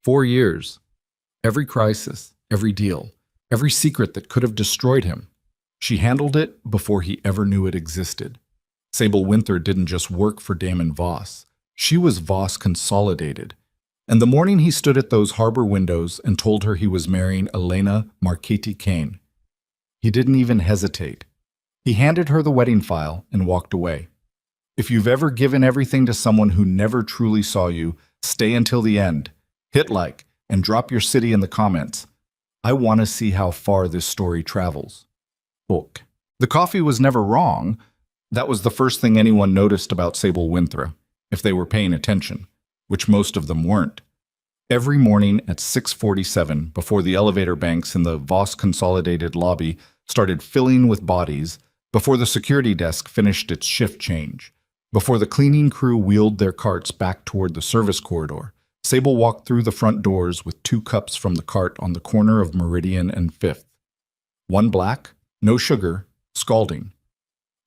4 years. Every crisis, every deal, every secret that could have destroyed him. She handled it before he ever knew it existed. Sable Winther didn't just work for Damon Voss. She was Voss Consolidated. And the morning he stood at those harbor windows and told her he was marrying Elena Marchetti Kane, he didn't even hesitate. He handed her the wedding file and walked away. If you've ever given everything to someone who never truly saw you, stay until the end. Hit like and drop your city in the comments. I want to see how far this story travels. Book. The coffee was never wrong. That was the first thing anyone noticed about Sable Winther, if they were paying attention, which most of them weren't. Every morning at 6:47, before the elevator banks in the Voss Consolidated lobby started filling with bodies, before the security desk finished its shift change, before the cleaning crew wheeled their carts back toward the service corridor, Sable walked through the front doors with 2 cups from the cart on the corner of Meridian and 5th. One black, no sugar, scalding.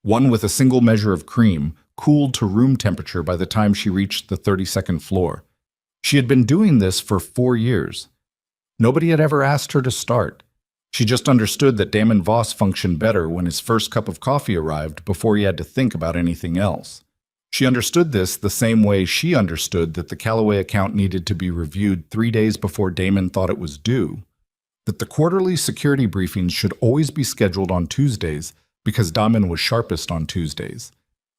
One with a single measure of cream, cooled to room temperature by the time she reached the 32nd floor. She had been doing this for 4 years. Nobody had ever asked her to start. She just understood that Damon Voss functioned better when his first cup of coffee arrived before he had to think about anything else. She understood this the same way she understood that the Callaway account needed to be reviewed 3 days before Damon thought it was due, that the quarterly security briefings should always be scheduled on Tuesdays because Damon was sharpest on Tuesdays,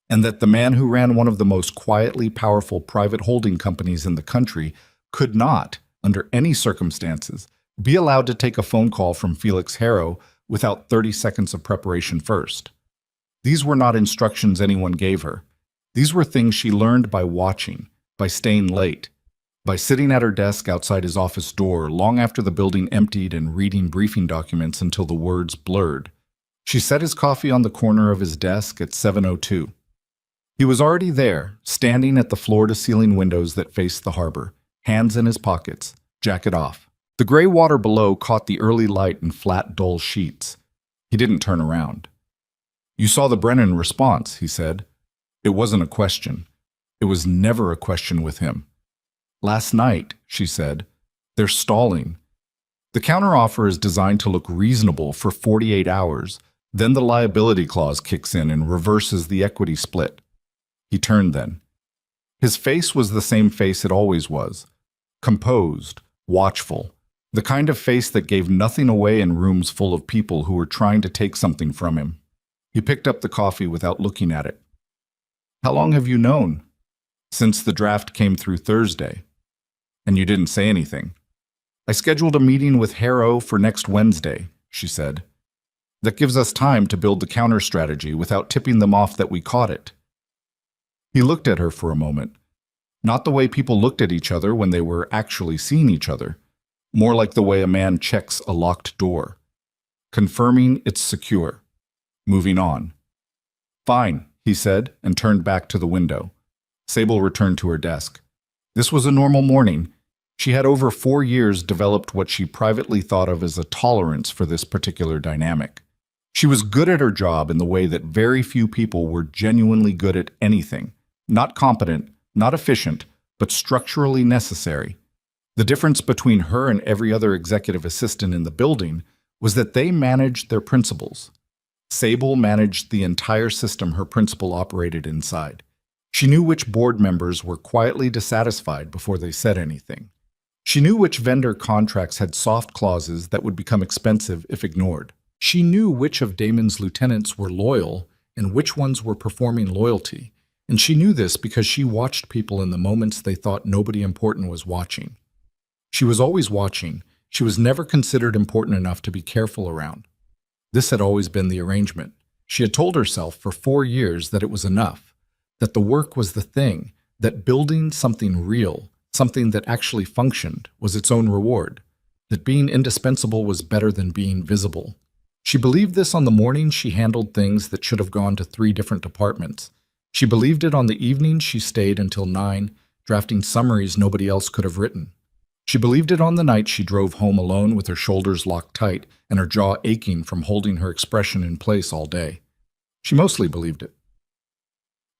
and that the man who ran one of the most quietly powerful private holding companies in the country could not, under any circumstances, be allowed to take a phone call from Felix Harrow without 30 seconds of preparation first. These were not instructions anyone gave her. These were things she learned by watching, by staying late, by sitting at her desk outside his office door long after the building emptied and reading briefing documents until the words blurred. She set his coffee on the corner of his desk at 7:02. He was already there, standing at the floor-to-ceiling windows that faced the harbor, hands in his pockets, jacket off. The gray water below caught the early light in flat, dull sheets. He didn't turn around. "You saw the Brennan response," he said. It wasn't a question. It was never a question with him. "Last night," she said, "they're stalling. The counteroffer is designed to look reasonable for 48 hours. Then the liability clause kicks in and reverses the equity split." He turned then. His face was the same face it always was. Composed, watchful. The kind of face that gave nothing away in rooms full of people who were trying to take something from him. He picked up the coffee without looking at it. "How long have you known?" "Since the draft came through Thursday." "And you didn't say anything?" "I scheduled a meeting with Harrow for next Wednesday," she said. "That gives us time to build the counter strategy without tipping them off that we caught it." He looked at her for a moment. Not the way people looked at each other when they were actually seeing each other. More like the way a man checks a locked door. Confirming it's secure. Moving on. "Fine," he said, and turned back to the window. Sable returned to her desk. This was a normal morning. She had over 4 years developed what she privately thought of as a tolerance for this particular dynamic. She was good at her job in the way that very few people were genuinely good at anything. Not competent, not efficient, but structurally necessary. The difference between her and every other executive assistant in the building was that they managed their principals. Sable managed the entire system her principal operated inside. She knew which board members were quietly dissatisfied before they said anything. She knew which vendor contracts had soft clauses that would become expensive if ignored. She knew which of Damon's lieutenants were loyal and which ones were performing loyalty, and she knew this because she watched people in the moments they thought nobody important was watching. She was always watching. She was never considered important enough to be careful around. This had always been the arrangement. She had told herself for 4 years that it was enough, that the work was the thing, that building something real, something that actually functioned, was its own reward, that being indispensable was better than being visible. She believed this on the morning she handled things that should have gone to 3 different departments. She believed it on the evening she stayed until 9, drafting summaries nobody else could have written. She believed it on the night she drove home alone with her shoulders locked tight and her jaw aching from holding her expression in place all day. She mostly believed it.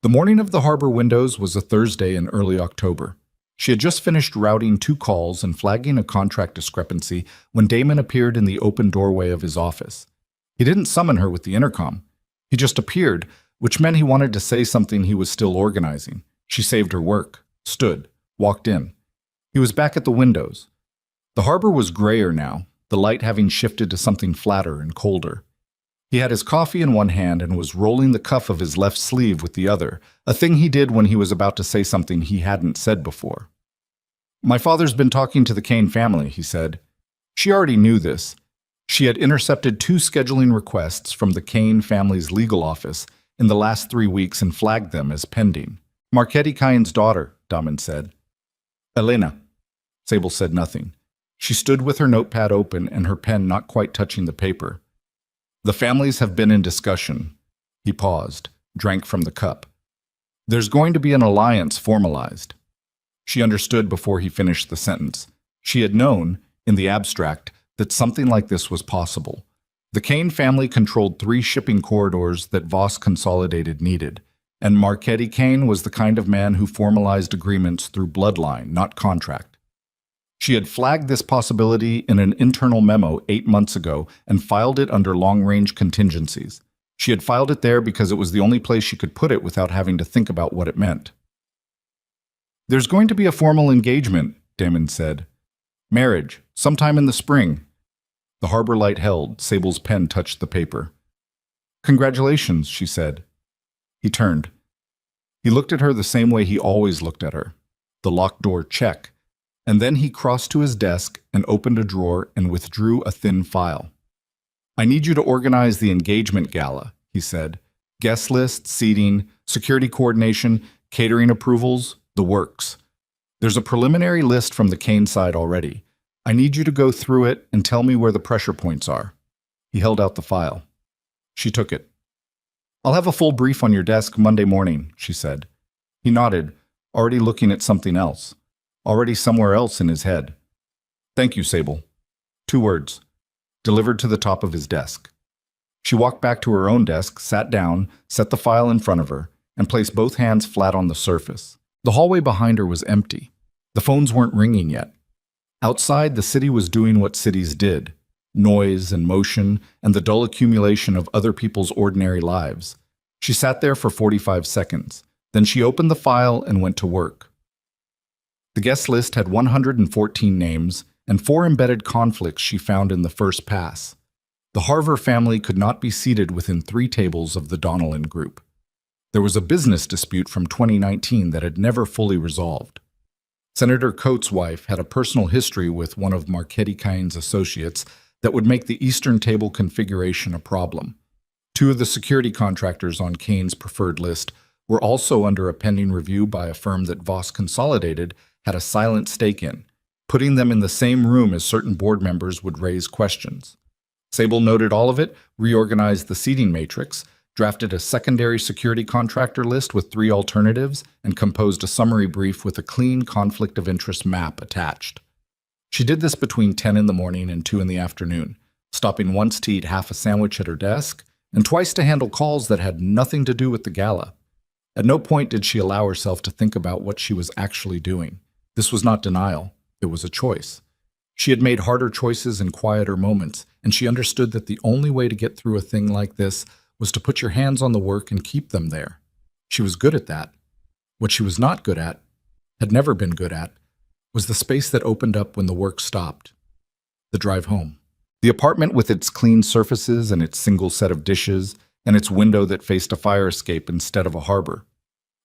The morning of the harbor windows was a Thursday in early October. She had just finished routing 2 calls and flagging a contract discrepancy when Damon appeared in the open doorway of his office. He didn't summon her with the intercom. He just appeared, which meant he wanted to say something he was still organizing. She saved her work, stood, walked in. He was back at the windows. The harbor was grayer now, the light having shifted to something flatter and colder. He had his coffee in one hand and was rolling the cuff of his left sleeve with the other, a thing he did when he was about to say something he hadn't said before. "My father's been talking to the Kane family," he said. She already knew this. She had intercepted 2 scheduling requests from the Kane family's legal office in the last 3 weeks and flagged them as pending. "Marchetti Kane's daughter," Damon said. "Elena." Sable said nothing. She stood with her notepad open and her pen not quite touching the paper. "The families have been in discussion." He paused, drank from the cup. "There's going to be an alliance formalized." She understood before he finished the sentence. She had known, in the abstract, that something like this was possible. The Kane family controlled 3 shipping corridors that Voss Consolidated needed, and Marchetti Kane was the kind of man who formalized agreements through bloodline, not contract. She had flagged this possibility in an internal memo 8 months ago and filed it under long-range contingencies. She had filed it there because it was the only place she could put it without having to think about what it meant. "There's going to be a formal engagement," Damon said. "Marriage, sometime in the spring." The harbor light held. Sable's pen touched the paper. "Congratulations," she said. He turned. He looked at her the same way he always looked at her. The locked door check. And then he crossed to his desk and opened a drawer and withdrew a thin file. "I need you to organize the engagement gala," he said. "Guest list, seating, security coordination, catering approvals, the works. There's a preliminary list from the Kane side already. I need you to go through it and tell me where the pressure points are." He held out the file. She took it. "I'll have a full brief on your desk Monday morning," she said. He nodded, already looking at something else. Already somewhere else in his head. "Thank you, Sable." 2 words, delivered to the top of his desk. She walked back to her own desk, sat down, set the file in front of her, and placed both hands flat on the surface. The hallway behind her was empty. The phones weren't ringing yet. Outside, the city was doing what cities did. Noise and motion, and the dull accumulation of other people's ordinary lives. She sat there for 45 seconds. Then she opened the file and went to work. The guest list had 114 names and 4 embedded conflicts she found in the first pass. The Harver family could not be seated within 3 tables of the Donnellan group. There was a business dispute from 2019 that had never fully resolved. Senator Coates' wife had a personal history with one of Marchetti Kane's associates that would make the Eastern Table configuration a problem. 2 of the security contractors on Kane's preferred list were also under a pending review by a firm that Voss Consolidated had a silent stake in, putting them in the same room as certain board members would raise questions. Sable noted all of it, reorganized the seating matrix, drafted a secondary security contractor list with 3 alternatives, and composed a summary brief with a clean conflict of interest map attached. She did this between 10 in the morning and 2 in the afternoon, stopping once to eat half a sandwich at her desk, and twice to handle calls that had nothing to do with the gala. At no point did she allow herself to think about what she was actually doing. This was not denial, it was a choice. She had made harder choices in quieter moments, and she understood that the only way to get through a thing like this was to put your hands on the work and keep them there. She was good at that. What she was not good at, had never been good at, was the space that opened up when the work stopped. The drive home. The apartment with its clean surfaces and its single set of dishes, and its window that faced a fire escape instead of a harbor.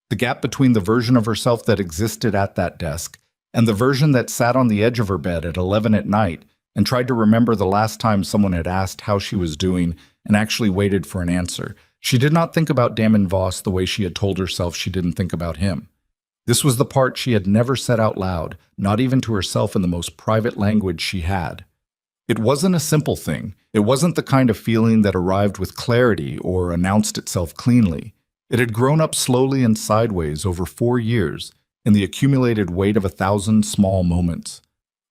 The gap between the version of herself that existed at that desk and the version that sat on the edge of her bed at 11 at night and tried to remember the last time someone had asked how she was doing and actually waited for an answer. She did not think about Damon Voss the way she had told herself she didn't think about him. This was the part she had never said out loud, not even to herself in the most private language she had. It wasn't a simple thing. It wasn't the kind of feeling that arrived with clarity or announced itself cleanly. It had grown up slowly and sideways over 4 years, in the accumulated weight of 1,000 small moments.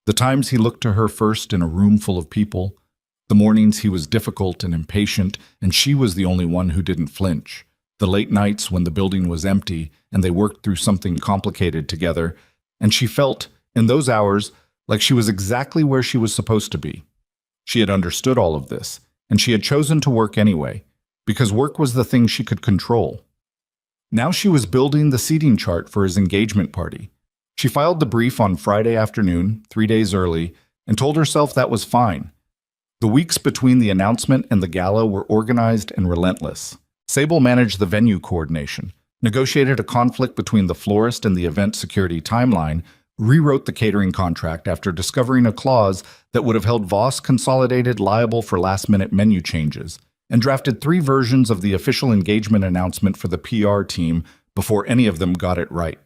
The times he looked to her first in a room full of people, the mornings he was difficult and impatient, and she was the only one who didn't flinch, the late nights when the building was empty and they worked through something complicated together, and she felt, in those hours, like she was exactly where she was supposed to be. She had understood all of this, and she had chosen to work anyway, because work was the thing she could control. Now she was building the seating chart for his engagement party. She filed the brief on Friday afternoon, 3 days early, and told herself that was fine. The weeks between the announcement and the gala were organized and relentless. Sable managed the venue coordination, negotiated a conflict between the florist and the event security timeline, rewrote the catering contract after discovering a clause that would have held Voss Consolidated liable for last-minute menu changes, and drafted 3 versions of the official engagement announcement for the PR team before any of them got it right.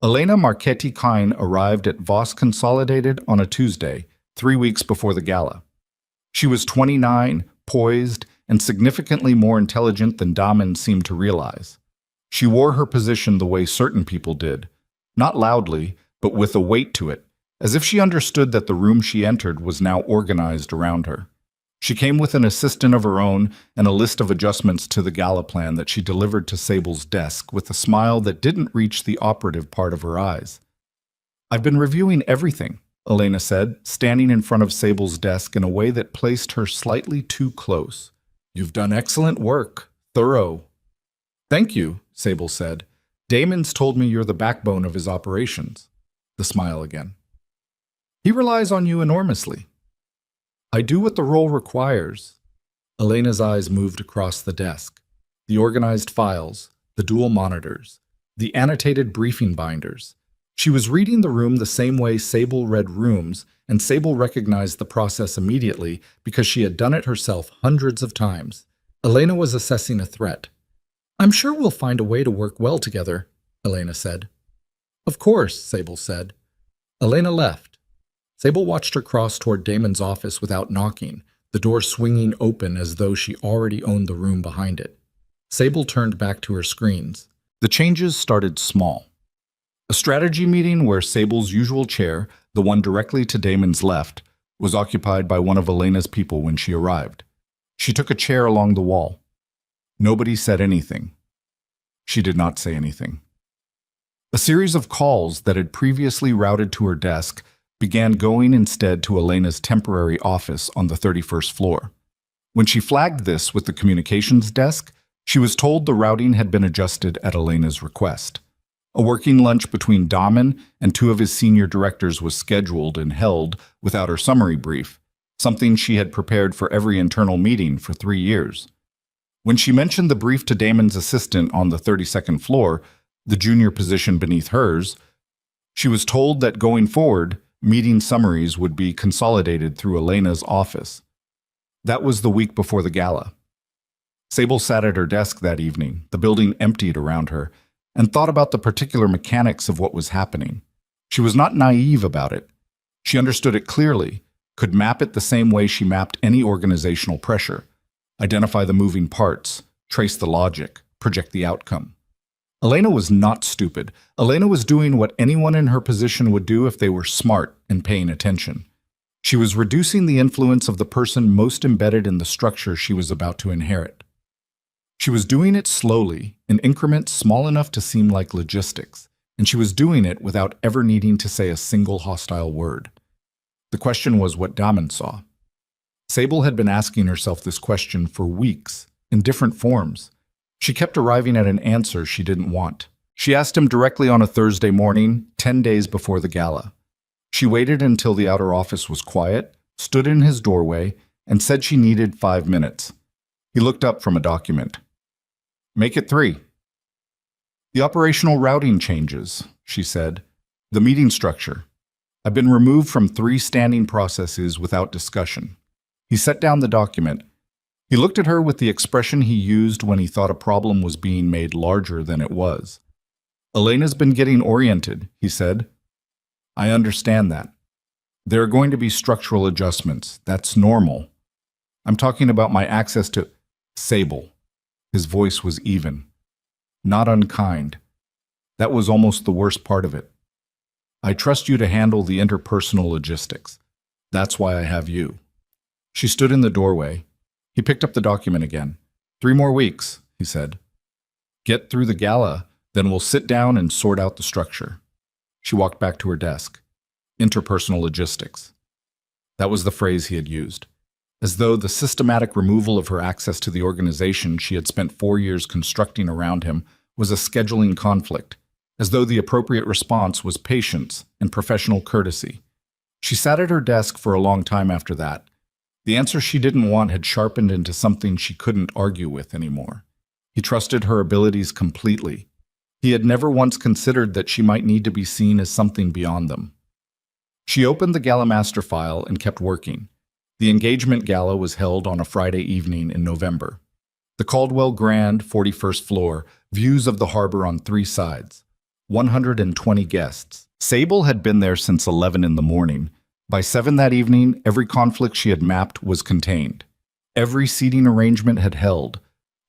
Elena Marchetti-Kine arrived at Voss Consolidated on a Tuesday, 3 weeks before the gala. She was 29, poised, and significantly more intelligent than Damen seemed to realize. She wore her position the way certain people did, not loudly, but with a weight to it, as if she understood that the room she entered was now organized around her. She came with an assistant of her own and a list of adjustments to the gala plan that she delivered to Sable's desk with a smile that didn't reach the operative part of her eyes. "I've been reviewing everything," Elena said, standing in front of Sable's desk in a way that placed her slightly too close. "You've done excellent work. Thorough." "Thank you," Sable said. "Damon's told me you're the backbone of his operations." The smile again. "He relies on you enormously." "I do what the role requires." Elena's eyes moved across the desk. The organized files, the dual monitors, the annotated briefing binders. She was reading the room the same way Sable read rooms, and Sable recognized the process immediately because she had done it herself hundreds of times. Elena was assessing a threat. "I'm sure we'll find a way to work well together," Elena said. "Of course," Sable said. Elena left. Sable watched her cross toward Damon's office without knocking, the door swinging open as though she already owned the room behind it. Sable turned back to her screens. The changes started small. A strategy meeting where Sable's usual chair, the one directly to Damon's left, was occupied by one of Elena's people when she arrived. She took a chair along the wall. Nobody said anything. She did not say anything. A series of calls that had previously routed to her desk began going instead to Elena's temporary office on the 31st floor. When she flagged this with the communications desk, she was told the routing had been adjusted at Elena's request. A working lunch between Damen and 2 of his senior directors was scheduled and held without her summary brief, something she had prepared for every internal meeting for 3 years. When she mentioned the brief to Damon's assistant on the 32nd floor, the junior position beneath hers, she was told that going forward, meeting summaries would be consolidated through Elena's office. That was the week before the gala. Sable sat at her desk that evening, the building emptied around her, and thought about the particular mechanics of what was happening. She was not naive about it. She understood it clearly, could map it the same way she mapped any organizational pressure, identify the moving parts, trace the logic, project the outcome. Elena was not stupid. Elena was doing what anyone in her position would do if they were smart and paying attention. She was reducing the influence of the person most embedded in the structure she was about to inherit. She was doing it slowly, in increments small enough to seem like logistics, and she was doing it without ever needing to say a single hostile word. The question was what Damen saw. Sable had been asking herself this question for weeks, in different forms. She kept arriving at an answer she didn't want. She asked him directly on a Thursday morning, 10 days before the gala. She waited until the outer office was quiet, stood in his doorway, and said she needed 5 minutes. He looked up from a document. "Make it 3. "The operational routing changes," she said. "The meeting structure. I've been removed from 3 standing processes without discussion." He set down the document. He looked at her with the expression he used when he thought a problem was being made larger than it was. "Elena's been getting oriented," he said. "I understand that. There are going to be structural adjustments. That's normal. I'm talking about my access to Sable." His voice was even, not unkind. That was almost the worst part of it. "I trust you to handle the interpersonal logistics. That's why I have you." She stood in the doorway. He picked up the document again. 3 more weeks, he said. "Get through the gala, then we'll sit down and sort out the structure." She walked back to her desk. Interpersonal logistics. That was the phrase he had used. As though the systematic removal of her access to the organization she had spent 4 years constructing around him was a scheduling conflict, as though the appropriate response was patience and professional courtesy. She sat at her desk for a long time after that. The answer she didn't want had sharpened into something she couldn't argue with anymore. He trusted her abilities completely. He had never once considered that she might need to be seen as something beyond them. She opened the gala master file and kept working. The engagement gala was held on a Friday evening in November. The Caldwell Grand, 41st floor, views of the harbor on 3 sides. 120 guests. Sable had been there since 11 in the morning. By 7 that evening, every conflict she had mapped was contained. Every seating arrangement had held.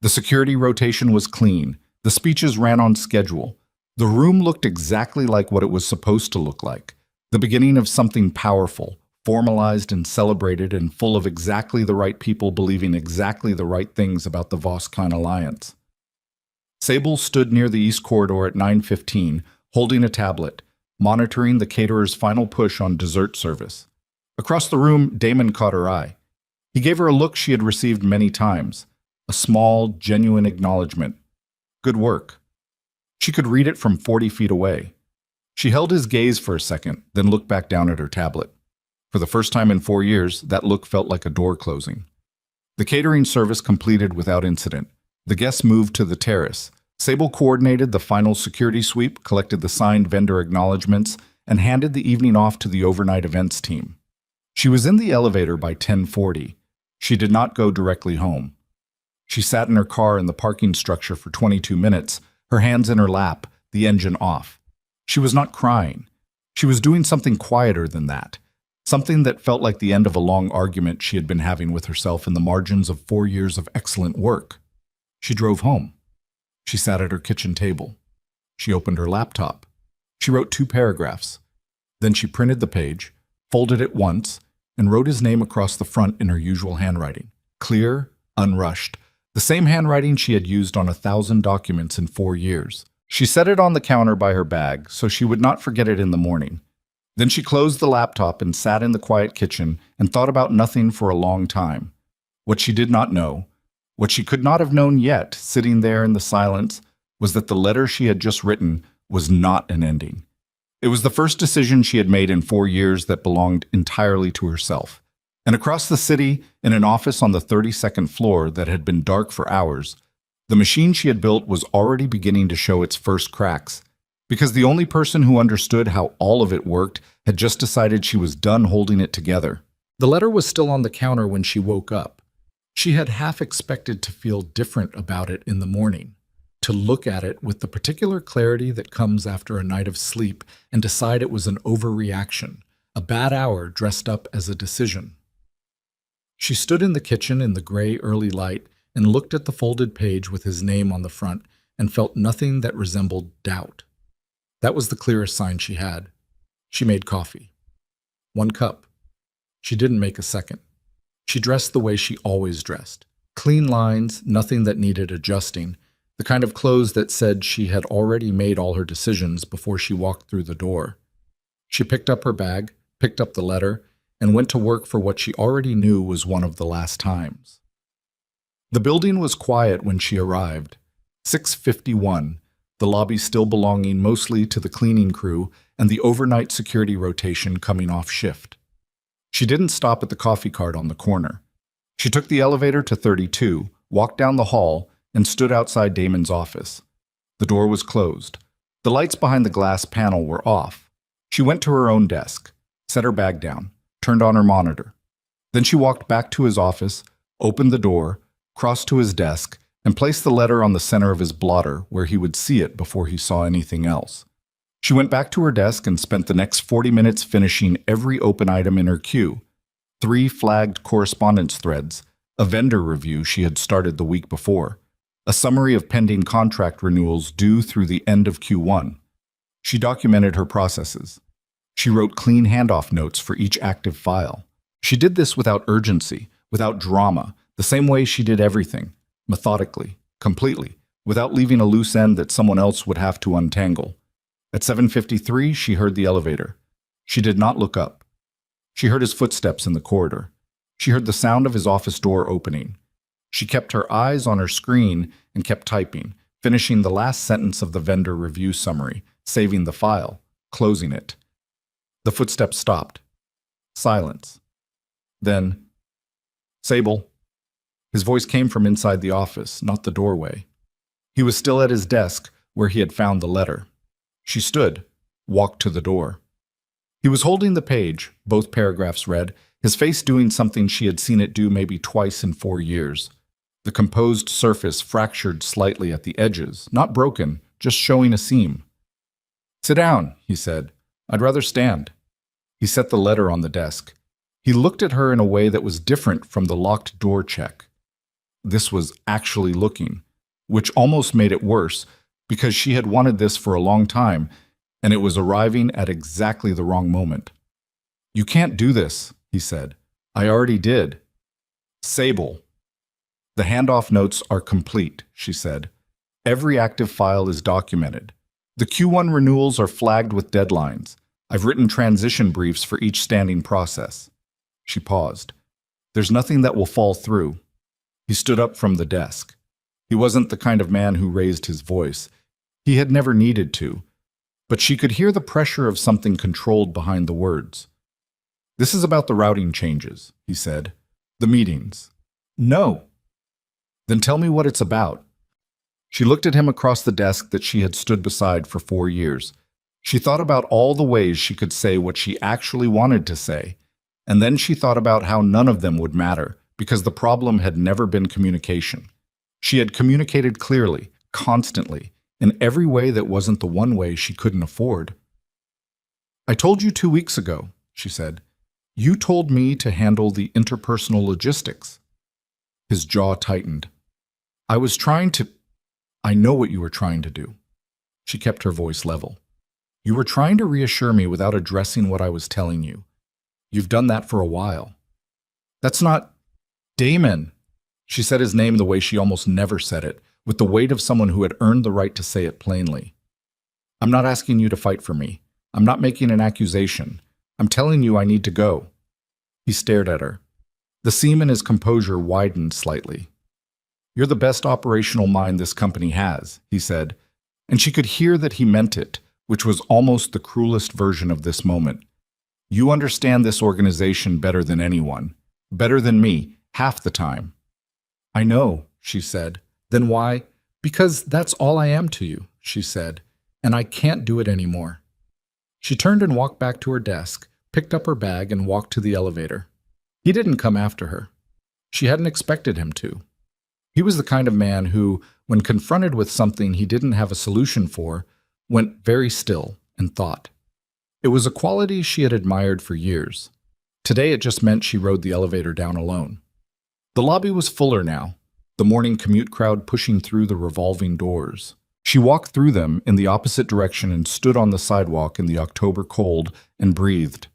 The security rotation was clean. The speeches ran on schedule. The room looked exactly like what it was supposed to look like. The beginning of something powerful, formalized and celebrated and full of exactly the right people believing exactly the right things about the Voss-Klein alliance. Sable stood near the East Corridor at 9:15, holding a tablet, monitoring the caterer's final push on dessert service. Across the room, Damon caught her eye. He gave her a look she had received many times, a small, genuine acknowledgement. Good work. She could read it from 40 feet away. She held his gaze for a second, then looked back down at her tablet. For the first time in 4 years, that look felt like a door closing. The catering service completed without incident. The guests moved to the terrace. Sable coordinated the final security sweep, collected the signed vendor acknowledgments, and handed the evening off to the overnight events team. She was in the elevator by 10:40. She did not go directly home. She sat in her car in the parking structure for 22 minutes, her hands in her lap, the engine off. She was not crying. She was doing something quieter than that. Something that felt like the end of a long argument she had been having with herself in the margins of 4 years of excellent work. She drove home. She sat at her kitchen table. She opened her laptop. She wrote 2 paragraphs. Then she printed the page, folded it once, and wrote his name across the front in her usual handwriting. Clear, unrushed, the same handwriting she had used on 1,000 documents in 4 years. She set it on the counter by her bag so she would not forget it in the morning. Then she closed the laptop and sat in the quiet kitchen and thought about nothing for a long time. What she did not know, what she could not have known yet, sitting there in the silence, was that the letter she had just written was not an ending. It was the first decision she had made in 4 years that belonged entirely to herself. And across the city, in an office on the 32nd floor that had been dark for hours, the machine she had built was already beginning to show its first cracks, because the only person who understood how all of it worked had just decided she was done holding it together. The letter was still on the counter when she woke up. She had half expected to feel different about it in the morning, to look at it with the particular clarity that comes after a night of sleep and decide it was an overreaction, a bad hour dressed up as a decision. She stood in the kitchen in the gray early light and looked at the folded page with his name on the front and felt nothing that resembled doubt. That was the clearest sign she had. She made coffee. 1 cup. She didn't make a second. She dressed the way she always dressed. Clean lines, nothing that needed adjusting, the kind of clothes that said she had already made all her decisions before she walked through the door. She picked up her bag, picked up the letter, and went to work for what she already knew was one of the last times. The building was quiet when she arrived. 6:51, the lobby still belonging mostly to the cleaning crew and the overnight security rotation coming off shift. She didn't stop at the coffee cart on the corner. She took the elevator to 32, walked down the hall, and stood outside Damon's office. The door was closed. The lights behind the glass panel were off. She went to her own desk, set her bag down, turned on her monitor. Then she walked back to his office, opened the door, crossed to his desk, and placed the letter on the center of his blotter where he would see it before he saw anything else. She went back to her desk and spent the next 40 minutes finishing every open item in her queue. 3 flagged correspondence threads, a vendor review she had started the week before, a summary of pending contract renewals due through the end of Q1. She documented her processes. She wrote clean handoff notes for each active file. She did this without urgency, without drama, the same way she did everything, methodically, completely, without leaving a loose end that someone else would have to untangle. At 7:53, she heard the elevator. She did not look up. She heard his footsteps in the corridor. She heard the sound of his office door opening. She kept her eyes on her screen and kept typing, finishing the last sentence of the vendor review summary, saving the file, closing it. The footsteps stopped. Silence. Then, Sable. His voice came from inside the office, not the doorway. He was still at his desk where he had found the letter. She stood, walked to the door. He was holding the page, both paragraphs read, his face doing something she had seen it do maybe twice in 4 years. The composed surface fractured slightly at the edges, not broken, just showing a seam. "Sit down," he said. "I'd rather stand." He set the letter on the desk. He looked at her in a way that was different from the locked door check. This was actually looking, which almost made it worse, because she had wanted this for a long time, and it was arriving at exactly the wrong moment. "You can't do this," he said. "I already did." "Sable." "The handoff notes are complete," she said. "Every active file is documented. The Q1 renewals are flagged with deadlines. I've written transition briefs for each standing process." She paused. "There's nothing that will fall through." He stood up from the desk. He wasn't the kind of man who raised his voice. He had never needed to. But she could hear the pressure of something controlled behind the words. "This is about the routing changes," he said. "The meetings." "No." "Then tell me what it's about." She looked at him across the desk that she had stood beside for 4 years. She thought about all the ways she could say what she actually wanted to say, and then she thought about how none of them would matter, because the problem had never been communication. She had communicated clearly, constantly, in every way that wasn't the one way she couldn't afford. "I told you 2 weeks ago," she said. "You told me to handle the interpersonal logistics." His jaw tightened. "I was trying to—" "I know what you were trying to do." She kept her voice level. "You were trying to reassure me without addressing what I was telling you. You've done that for a while." "That's not— Damon!" She said his name the way she almost never said it, with the weight of someone who had earned the right to say it plainly. "I'm not asking you to fight for me. I'm not making an accusation. I'm telling you I need to go." He stared at her. The seam in his composure widened slightly. "You're the best operational mind this company has," he said, and she could hear that he meant it, which was almost the cruelest version of this moment. "You understand this organization better than anyone. Better than me, half the time." "I know," she said. "Then why?" "Because that's all I am to you," she said, "and I can't do it anymore." She turned and walked back to her desk, picked up her bag, and walked to the elevator. He didn't come after her. She hadn't expected him to. He was the kind of man who, when confronted with something he didn't have a solution for, went very still and thought. It was a quality she had admired for years. Today it just meant she rode the elevator down alone. The lobby was fuller now, the morning commute crowd pushing through the revolving doors. She walked through them in the opposite direction and stood on the sidewalk in the October cold and breathed.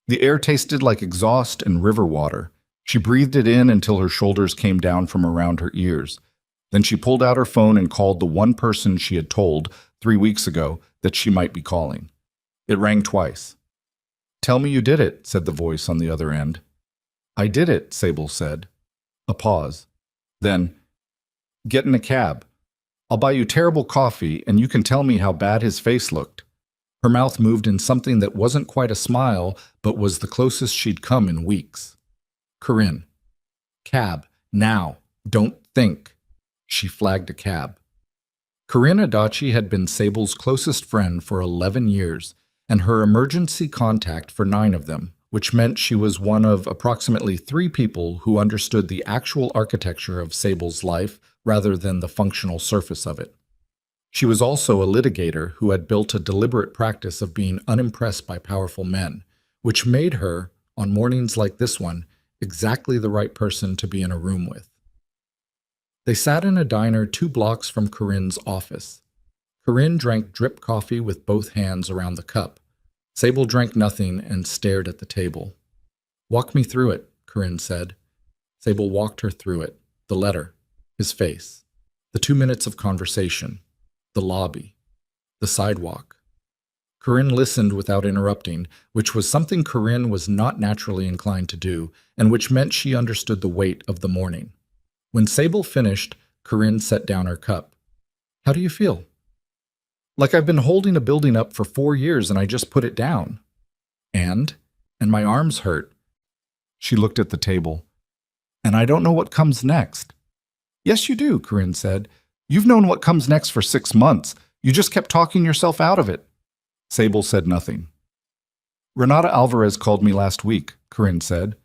The air tasted like exhaust and river water. She breathed it in until her shoulders came down from around her ears. Then she pulled out her phone and called the one person she had told 3 weeks ago that she might be calling. It rang twice. "Tell me you did it," said the voice on the other end. "I did it," Sable said. A pause. Then, "Get in a cab. I'll buy you terrible coffee, and you can tell me how bad his face looked." Her mouth moved in something that wasn't quite a smile, but was the closest she'd come in weeks. "Corinne." "Cab. Now. Don't think." She flagged a cab. Corinne Adachi had been Sable's closest friend for 11 years, and her emergency contact for 9 of them, which meant she was one of approximately 3 people who understood the actual architecture of Sable's life rather than the functional surface of it. She was also a litigator who had built a deliberate practice of being unimpressed by powerful men, which made her, on mornings like this one, exactly the right person to be in a room with. They sat in a diner 2 blocks from Corinne's office. Corinne drank drip coffee with both hands around the cup. Sable drank nothing and stared at the table. "Walk me through it," Corinne said. Sable walked her through it, the letter, his face, the 2 minutes of conversation, the lobby, the sidewalk, Corinne listened without interrupting, which was something Corinne was not naturally inclined to do, and which meant she understood the weight of the morning. When Sable finished, Corinne set down her cup. "How do you feel?" "Like I've been holding a building up for 4 years and I just put it down." And my arms hurt." She looked at the table. "And I don't know what comes next." "Yes, you do," Corinne said. "You've known what comes next for 6 months. You just kept talking yourself out of it." Sable said nothing. "Renata Alvarez called me last week," Corinne said.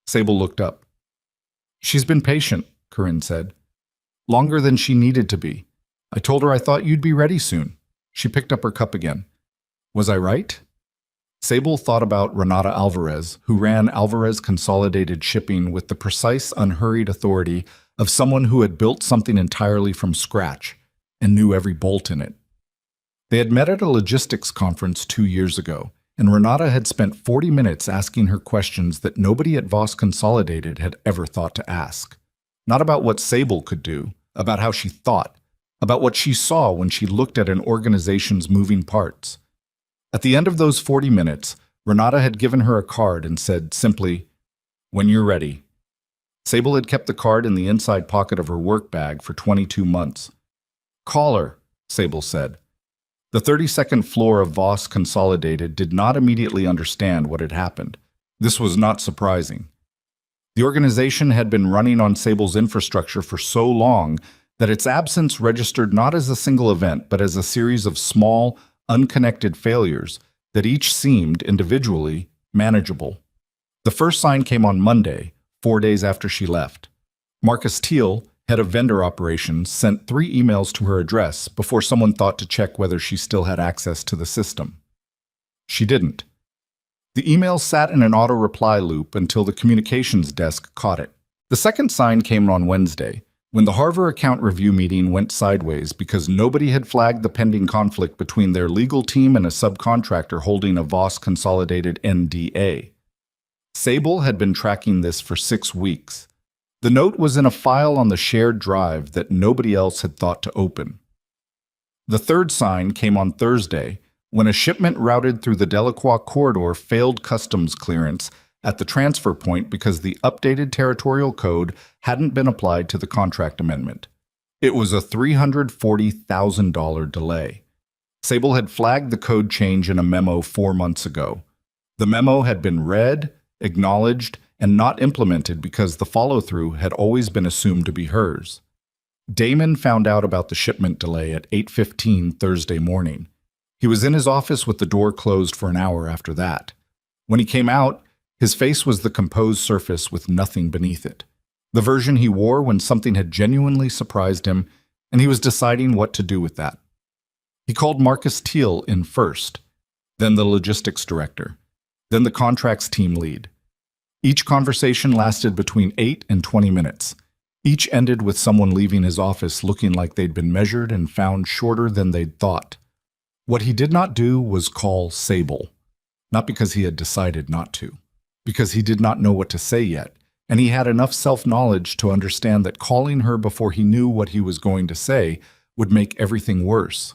Sable looked up. "She's been patient," Corinne said. "Longer than she needed to be. I told her I thought you'd be ready soon." She picked up her cup again. "Was I right?" Sable thought about Renata Alvarez, who ran Alvarez Consolidated Shipping with the precise, unhurried authority of someone who had built something entirely from scratch and knew every bolt in it. They had met at a logistics conference 2 years ago, and Renata had spent 40 minutes asking her questions that nobody at Voss Consolidated had ever thought to ask. Not about what Sable could do, about how she thought, about what she saw when she looked at an organization's moving parts. At the end of those 40 minutes, Renata had given her a card and said simply, "When you're ready." Sable had kept the card in the inside pocket of her work bag for 22 months. "Call her," Sable said. The 32nd floor of Voss Consolidated did not immediately understand what had happened. This was not surprising. The organization had been running on Sable's infrastructure for so long that its absence registered not as a single event, but as a series of small, unconnected failures that each seemed, individually, manageable. The first sign came on Monday, 4 days after she left. Marcus Teal, head of vendor operations, sent 3 emails to her address before someone thought to check whether she still had access to the system. She didn't. The email sat in an auto-reply loop until the communications desk caught it. The second sign came on Wednesday, when the Harvard account review meeting went sideways because nobody had flagged the pending conflict between their legal team and a subcontractor holding a Voss Consolidated NDA. Sable had been tracking this for 6 weeks. The note was in a file on the shared drive that nobody else had thought to open. The third sign came on Thursday, when a shipment routed through the Delacroix corridor failed customs clearance at the transfer point because the updated territorial code hadn't been applied to the contract amendment. It was a $340,000 delay. Sable had flagged the code change in a memo 4 months ago. The memo had been read, acknowledged, and not implemented because the follow-through had always been assumed to be hers. Damon found out about the shipment delay at 8:15 Thursday morning. He was in his office with the door closed for an hour after that. When he came out, his face was the composed surface with nothing beneath it. The version he wore when something had genuinely surprised him, and he was deciding what to do with that. He called Marcus Teal in first, then the logistics director, then the contracts team lead. Each conversation lasted between 8 and 20 minutes. Each ended with someone leaving his office looking like they'd been measured and found shorter than they'd thought. What he did not do was call Sable, not because he had decided not to, because he did not know what to say yet, and he had enough self-knowledge to understand that calling her before he knew what he was going to say would make everything worse.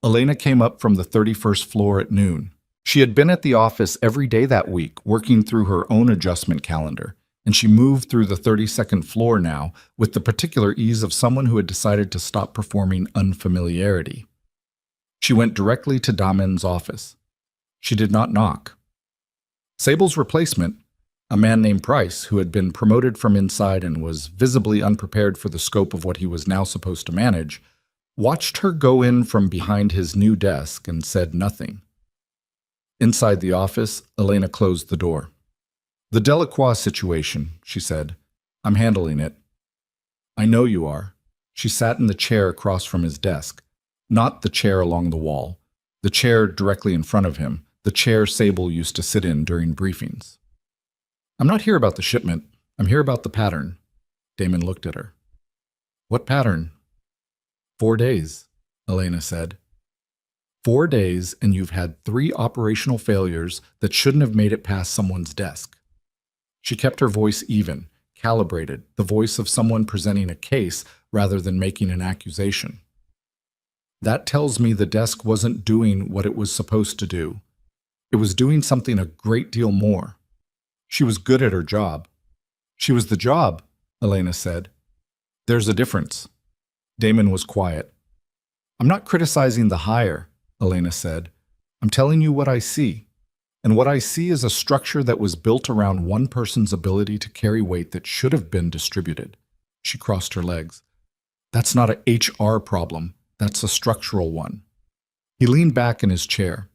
Elena came up from the 31st floor at noon. She had been at the office every day that week, working through her own adjustment calendar, and she moved through the 32nd floor now with the particular ease of someone who had decided to stop performing unfamiliarity. She went directly to Damen's office. She did not knock. Sable's replacement, a man named Price, who had been promoted from inside and was visibly unprepared for the scope of what he was now supposed to manage, watched her go in from behind his new desk and said nothing. Inside the office, Elena closed the door. "The Delacroix situation," she said. "I'm handling it." "I know you are." She sat in the chair across from his desk, not the chair along the wall, the chair directly in front of him, the chair Sable used to sit in during briefings. "I'm not here about the shipment. I'm here about the pattern." Damon looked at her. "What pattern?" 4 days, Elena said. 4 days, and you've had 3 operational failures that shouldn't have made it past someone's desk. She kept her voice even, calibrated, the voice of someone presenting a case rather than making an accusation. That tells me the desk wasn't doing what it was supposed to do. It was doing something a great deal more. She was good at her job. She was the job, Elena said. There's a difference. Damon was quiet. I'm not criticizing the hire, Elena said. I'm telling you what I see. And what I see is a structure that was built around one person's ability to carry weight that should have been distributed. She crossed her legs. That's not an HR problem. That's a structural one. He leaned back in his chair.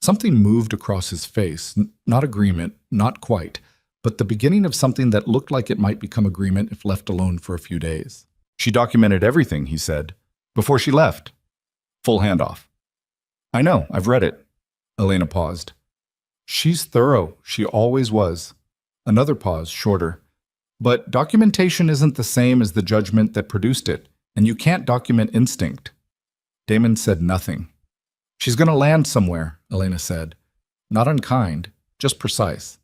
Something moved across his face, not agreement, not quite, but the beginning of something that looked like it might become agreement if left alone for a few days. She documented everything, he said, before she left. Full handoff. I know, I've read it. Elena paused. She's thorough, she always was. Another pause, shorter. But documentation isn't the same as the judgment that produced it, and you can't document instinct. Damon said nothing. She's going to land somewhere, Elena said. Not unkind, just precise.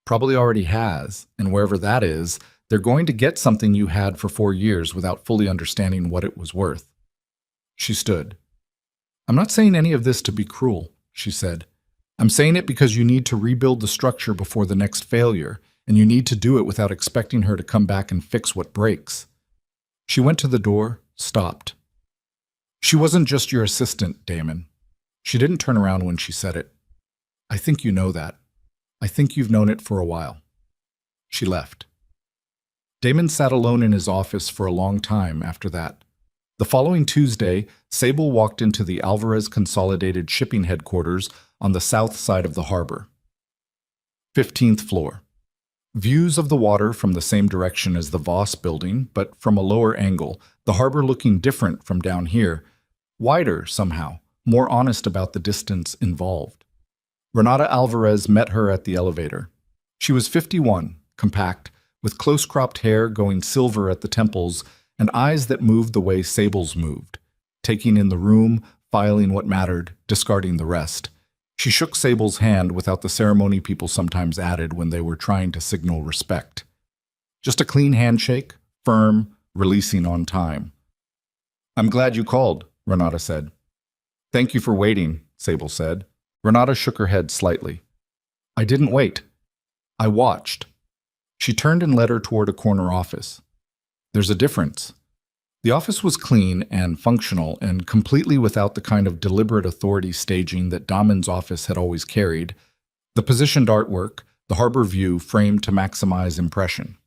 Probably already has, and wherever that is, they're going to get something you had for 4 years without fully understanding what it was worth. She stood. I'm not saying any of this to be cruel, she said. I'm saying it because you need to rebuild the structure before the next failure, and you need to do it without expecting her to come back and fix what breaks. She went to the door, stopped. She wasn't just your assistant, Damon. She didn't turn around when she said it. I think you know that. I think you've known it for a while. She left. Damon sat alone in his office for a long time after that. The following Tuesday, Sable walked into the Alvarez Consolidated Shipping Headquarters on the south side of the harbor. 15th floor. Views of the water from the same direction as the Voss building, but from a lower angle, the harbor looking different from down here, wider somehow, more honest about the distance involved. Renata Alvarez met her at the elevator. She was 51, compact, with close-cropped hair going silver at the temples and eyes that moved the way Sable's moved, taking in the room, filing what mattered, discarding the rest. She shook Sable's hand without the ceremony people sometimes added when they were trying to signal respect. Just a clean handshake, firm, releasing on time. I'm glad you called, Renata said. Thank you for waiting, Sable said. Renata shook her head slightly. I didn't wait. I watched. She turned and led her toward a corner office. There's a difference. The office was clean and functional and completely without the kind of deliberate authority staging that Damon's office had always carried, the positioned artwork, the harbor view framed to maximize impression.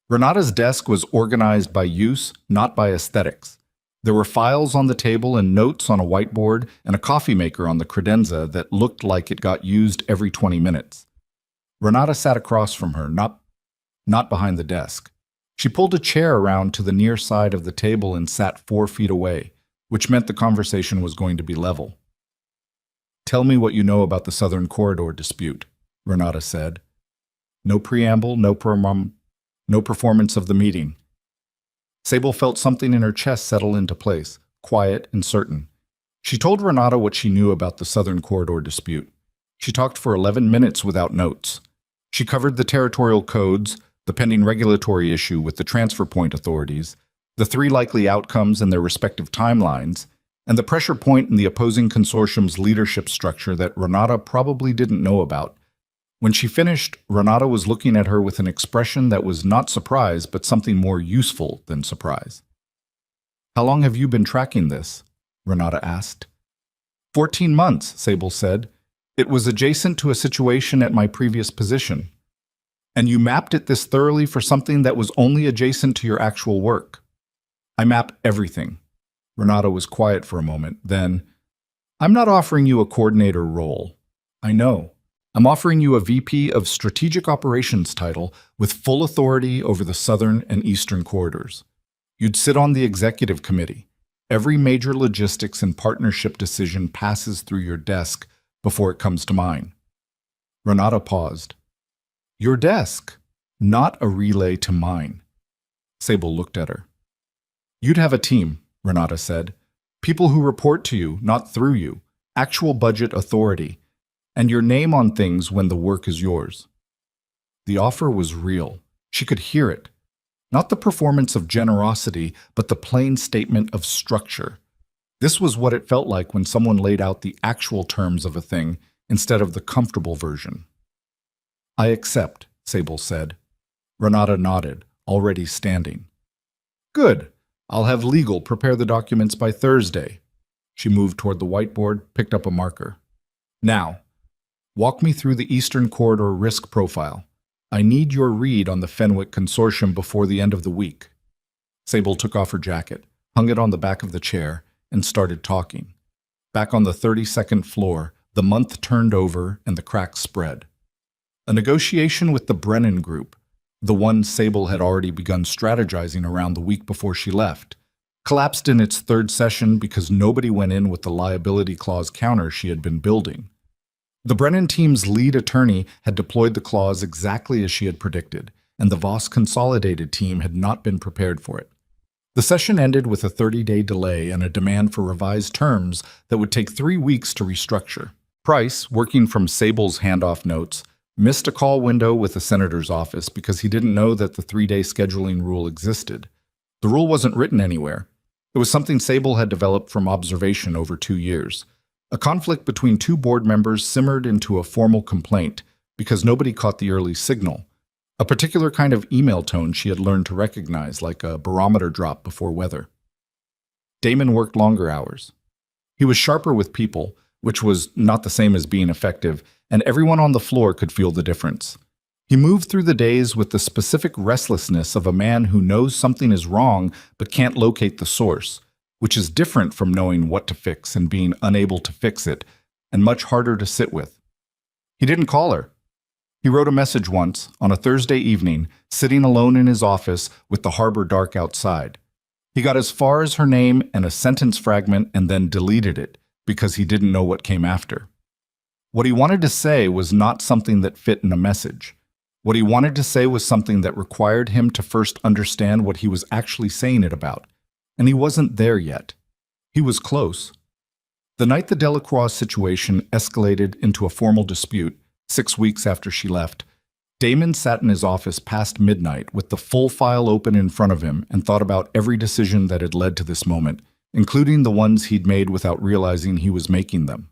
Renata's desk was organized by use, not by aesthetics. There were files on the table and notes on a whiteboard and a coffee maker on the credenza that looked like it got used every 20 minutes. Renata sat across from her, not behind the desk. She pulled a chair around to the near side of the table and sat 4 feet away, which meant the conversation was going to be level. Tell me what you know about the Southern Corridor dispute, Renata said. No preamble, no performance of the meeting. Sable felt something in her chest settle into place, quiet and certain. She told Renata what she knew about the Southern Corridor dispute. She talked for 11 minutes without notes. She covered the territorial codes, the pending regulatory issue with the transfer point authorities, the 3 likely outcomes and their respective timelines, and the pressure point in the opposing consortium's leadership structure that Renata probably didn't know about. When she finished, Renata was looking at her with an expression that was not surprise, but something more useful than surprise. How long have you been tracking this? Renata asked. 14 months, Sable said. It was adjacent to a situation at my previous position. And you mapped it this thoroughly for something that was only adjacent to your actual work. I map everything. Renata was quiet for a moment. Then, I'm not offering you a coordinator role. I know. I'm offering you a VP of Strategic Operations title with full authority over the southern and eastern corridors. You'd sit on the executive committee. Every major logistics and partnership decision passes through your desk before it comes to mine. Renata paused. Your desk, not a relay to mine. Sable looked at her. You'd have a team, Renata said. People who report to you, not through you. Actual budget authority. And your name on things when the work is yours. The offer was real. She could hear it. Not the performance of generosity, but the plain statement of structure. This was what it felt like when someone laid out the actual terms of a thing instead of the comfortable version. "I accept," Sable said. Renata nodded, already standing. "Good. I'll have legal prepare the documents by Thursday." She moved toward the whiteboard, picked up a marker. "Now, walk me through the Eastern Corridor risk profile. I need your read on the Fenwick Consortium before the end of the week." Sable took off her jacket, hung it on the back of the chair, and started talking. Back on the 32nd floor, the month turned over and the cracks spread. A negotiation with the Brennan Group, the one Sable had already begun strategizing around the week before she left, collapsed in its third session because nobody went in with the liability clause counter she had been building. The Brennan team's lead attorney had deployed the clause exactly as she had predicted, and the Voss Consolidated team had not been prepared for it. The session ended with a 30-day delay and a demand for revised terms that would take 3 weeks to restructure. Price, working from Sable's handoff notes, missed a call window with the senator's office because he didn't know that the 3-day scheduling rule existed. The rule wasn't written anywhere. It was something Sable had developed from observation over 2 years. A conflict between 2 board members simmered into a formal complaint because nobody caught the early signal, a particular kind of email tone she had learned to recognize, like a barometer drop before weather. Damon worked longer hours. He was sharper with people, which was not the same as being effective, and everyone on the floor could feel the difference. He moved through the days with the specific restlessness of a man who knows something is wrong but can't locate the source, which is different from knowing what to fix and being unable to fix it, and much harder to sit with. He didn't call her. He wrote a message once, on a Thursday evening, sitting alone in his office with the harbor dark outside. He got as far as her name and a sentence fragment and then deleted it because he didn't know what came after. What he wanted to say was not something that fit in a message. What he wanted to say was something that required him to first understand what he was actually saying it about, and he wasn't there yet. He was close. The night the Delacroix situation escalated into a formal dispute, 6 weeks after she left, Damon sat in his office past midnight with the full file open in front of him and thought about every decision that had led to this moment, including the ones he'd made without realizing he was making them.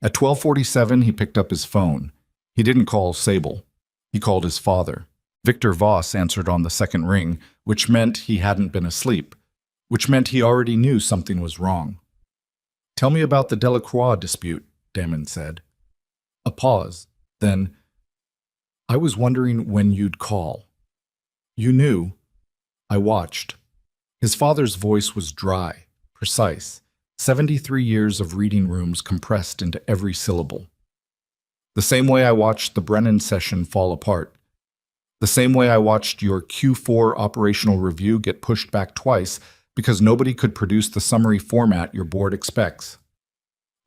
At 12:47, he picked up his phone. He didn't call Sable. He called his father. Victor Voss answered on the second ring, which meant he hadn't been asleep, which meant he already knew something was wrong. "Tell me about the Delacroix dispute," Damon said. A pause. Then, "I was wondering when you'd call." "You knew." "I watched." His father's voice was dry, precise, 73 years of reading rooms compressed into every syllable. "The same way I watched the Brennan session fall apart. The same way I watched your Q4 operational review get pushed back twice because nobody could produce the summary format your board expects."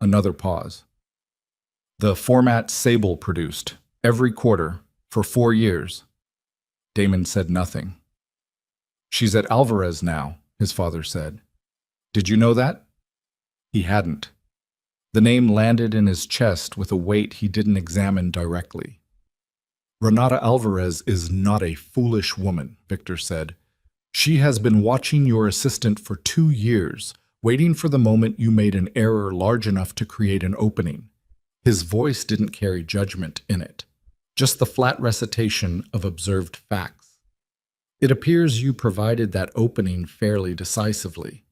Another pause. "The format Sable produced, every quarter, for 4 years. Damon said nothing. "She's at Alvarez now," his father said. "Did you know that?" He hadn't. The name landed in his chest with a weight he didn't examine directly. "Renata Alvarez is not a foolish woman," Victor said. "She has been watching your assistant for 2 years, waiting for the moment you made an error large enough to create an opening." His voice didn't carry judgment in it, just the flat recitation of observed facts. "It appears you provided that opening fairly decisively."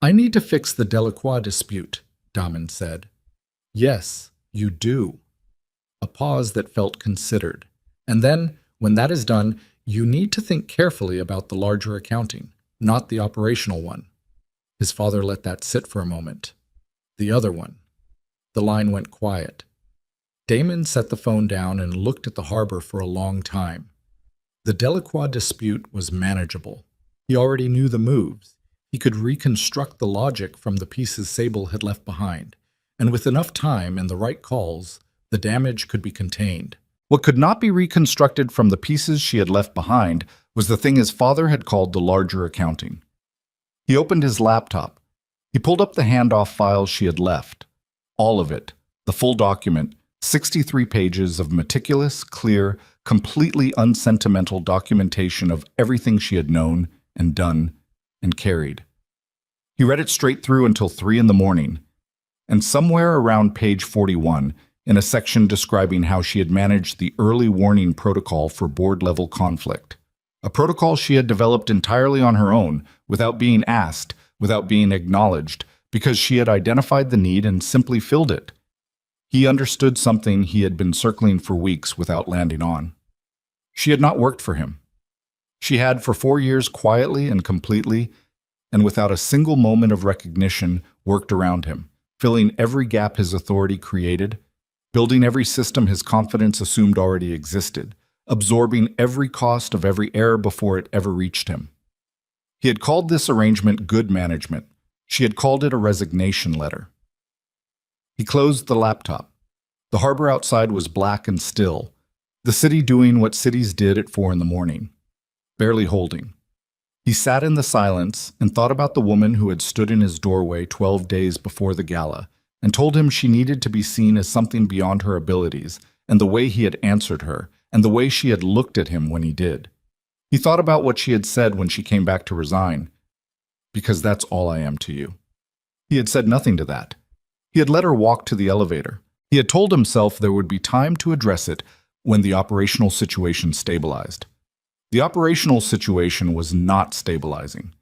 "I need to fix the Delacroix dispute," Damon said. "Yes, you do." A pause that felt considered. "And then, when that is done, you need to think carefully about the larger accounting, not the operational one." His father let that sit for a moment. "The other one." The line went quiet. Damon set the phone down and looked at the harbor for a long time. The Delacroix dispute was manageable. He already knew the moves. He could reconstruct the logic from the pieces Sable had left behind, and with enough time and the right calls, the damage could be contained. What could not be reconstructed from the pieces she had left behind was the thing his father had called the larger accounting. He opened his laptop. He pulled up the handoff files she had left. All of it, the full document, 63 pages of meticulous, clear, completely unsentimental documentation of everything she had known and done and carried. He read it straight through until 3 in the morning, and somewhere around page 41, in a section describing how she had managed the early warning protocol for board-level conflict. A protocol she had developed entirely on her own, without being asked, without being acknowledged, because she had identified the need and simply filled it. He understood something he had been circling for weeks without landing on. She had not worked for him. She had for 4 years quietly and completely, and without a single moment of recognition, worked around him, filling every gap his authority created, building every system his confidence assumed already existed, absorbing every cost of every error before it ever reached him. He had called this arrangement good management. She had called it a resignation letter. He closed the laptop. The harbor outside was black and still, the city doing what cities did at 4 in the morning, barely holding. He sat in the silence and thought about the woman who had stood in his doorway 12 days before the gala and told him she needed to be seen as something beyond her abilities, and the way he had answered her, and the way she had looked at him when he did. He thought about what she had said when she came back to resign. "Because that's all I am to you." He had said nothing to that. He had let her walk to the elevator. He had told himself there would be time to address it when the operational situation stabilized. The operational situation was not stabilizing.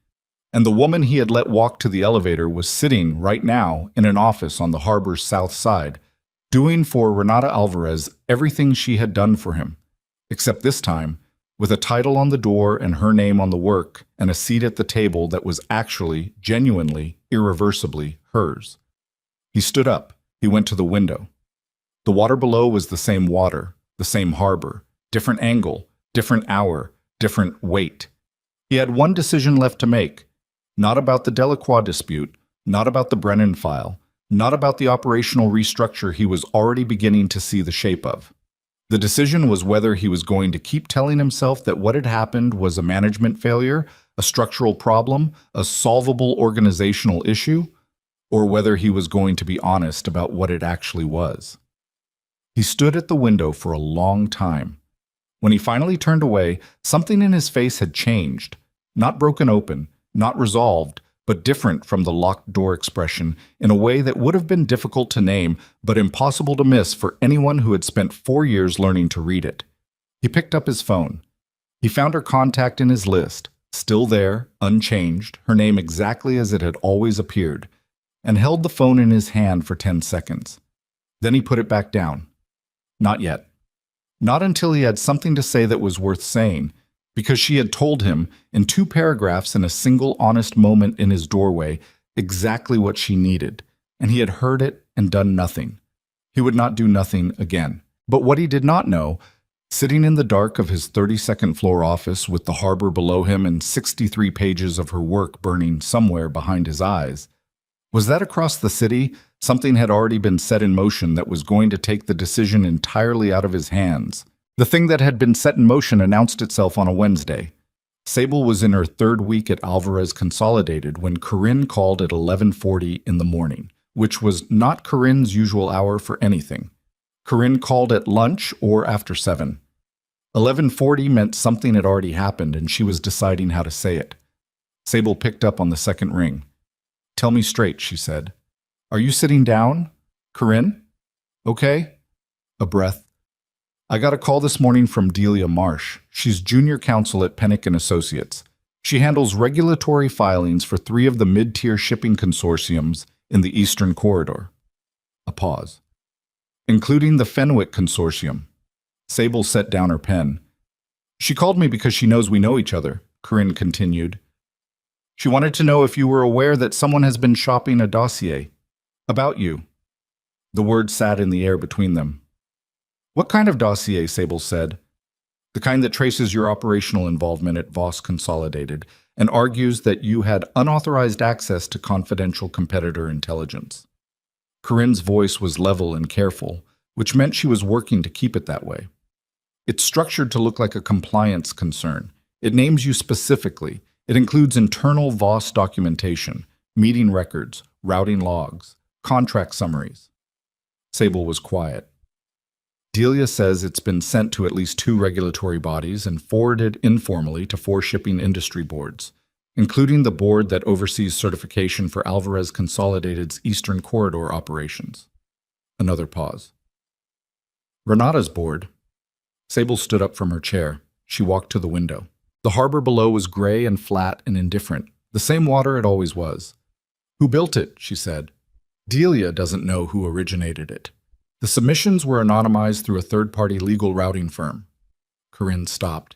And the woman he had let walk to the elevator was sitting right now in an office on the harbor's south side, doing for Renata Alvarez everything she had done for him, except this time, with a title on the door and her name on the work and a seat at the table that was actually, genuinely, irreversibly hers. He stood up. He went to the window. The water below was the same water, the same harbor, different angle, different hour, different weight. He had one decision left to make. Not about the Delacroix dispute, not about the Brennan file, not about the operational restructure he was already beginning to see the shape of. The decision was whether he was going to keep telling himself that what had happened was a management failure, a structural problem, a solvable organizational issue, or whether he was going to be honest about what it actually was. He stood at the window for a long time. When he finally turned away, something in his face had changed, not broken open, not resolved, but different from the locked door expression in a way that would have been difficult to name, but impossible to miss for anyone who had spent 4 years learning to read it. He picked up his phone. He found her contact in his list, still there, unchanged, her name exactly as it had always appeared, and held the phone in his hand for 10 seconds. Then he put it back down. Not yet. Not until he had something to say that was worth saying, because she had told him, in 2 paragraphs in a single honest moment in his doorway, exactly what she needed, and he had heard it and done nothing. He would not do nothing again. But what he did not know, sitting in the dark of his 32nd floor office with the harbor below him and 63 pages of her work burning somewhere behind his eyes, was that across the city, something had already been set in motion that was going to take the decision entirely out of his hands. The thing that had been set in motion announced itself on a Wednesday. Sable was in her 3rd week at Alvarez Consolidated when Corinne called at 11:40 in the morning, which was not Corinne's usual hour for anything. Corinne called at lunch or after 7. 11:40 meant something had already happened and she was deciding how to say it. Sable picked up on the second ring. "Tell me straight," she said. "Are you sitting down? Corinne? Okay?" A breath. "I got a call this morning from Delia Marsh. She's junior counsel at Pennick & Associates. She handles regulatory filings for 3 of the mid-tier shipping consortiums in the Eastern Corridor." A pause. "Including the Fenwick Consortium." Sable set down her pen. "She called me because she knows we know each other," Corinne continued. "She wanted to know if you were aware that someone has been shopping a dossier. About you." The word sat in the air between them. "What kind of dossier?" Sable said. "The kind that traces your operational involvement at Voss Consolidated and argues that you had unauthorized access to confidential competitor intelligence." Corinne's voice was level and careful, which meant she was working to keep it that way. "It's structured to look like a compliance concern. It names you specifically. It includes internal Voss documentation, meeting records, routing logs, contract summaries." Sable was quiet. "Delia says it's been sent to at least 2 regulatory bodies and forwarded informally to 4 shipping industry boards, including the board that oversees certification for Alvarez Consolidated's Eastern Corridor operations. Another pause. Renata's board. Sable stood up from her chair. She walked to the window. The harbor below was gray and flat and indifferent, the same water it always was. Who built it? She said. Delia doesn't know who originated it. The submissions were anonymized through a third-party legal routing firm. Corinne stopped.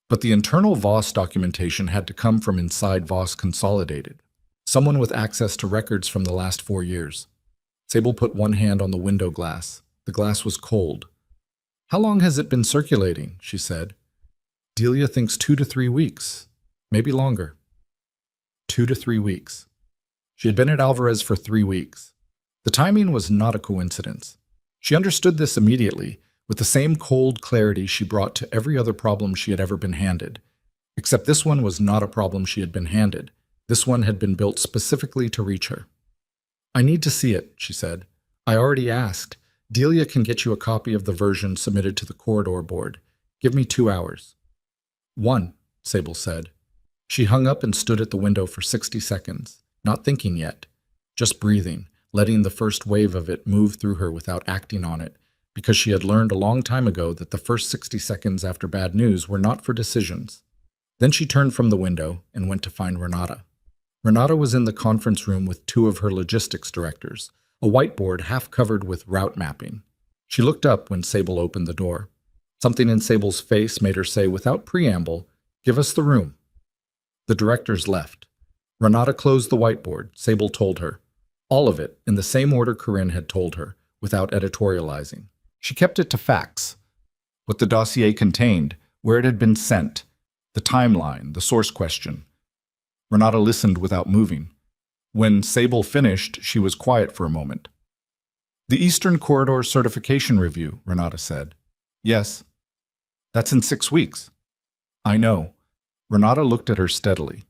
But the internal Voss documentation had to come from inside Voss Consolidated, someone with access to records from the last 4 years. Sable put one hand on the window glass. The glass was cold. How long has it been circulating? She said. Delia thinks 2 to 3 weeks, maybe longer. 2 to 3 weeks. She had been at Alvarez for 3 weeks. The timing was not a coincidence. She understood this immediately, with the same cold clarity she brought to every other problem she had ever been handed. Except this one was not a problem she had been handed. This one had been built specifically to reach her. I need to see it, she said. I already asked. Delia can get you a copy of the version submitted to the corridor board. Give me 2 hours. 1, Sable said. She hung up and stood at the window for 60 seconds, not thinking yet, just breathing, letting the first wave of it move through her without acting on it, because she had learned a long time ago that the first 60 seconds after bad news were not for decisions. Then she turned from the window and went to find Renata. Renata was in the conference room with 2 of her logistics directors, a whiteboard half covered with route mapping. She looked up when Sable opened the door. Something in Sable's face made her say without preamble, "Give us the room." The directors left. Renata closed the whiteboard, Sable told her. All of it, in the same order Corinne had told her, without editorializing. She kept it to facts. What the dossier contained, where it had been sent, the timeline, the source question. Renata listened without moving. When Sable finished, she was quiet for a moment. The Eastern Corridor Certification Review, Renata said. Yes. That's in 6 weeks. I know. Renata looked at her steadily.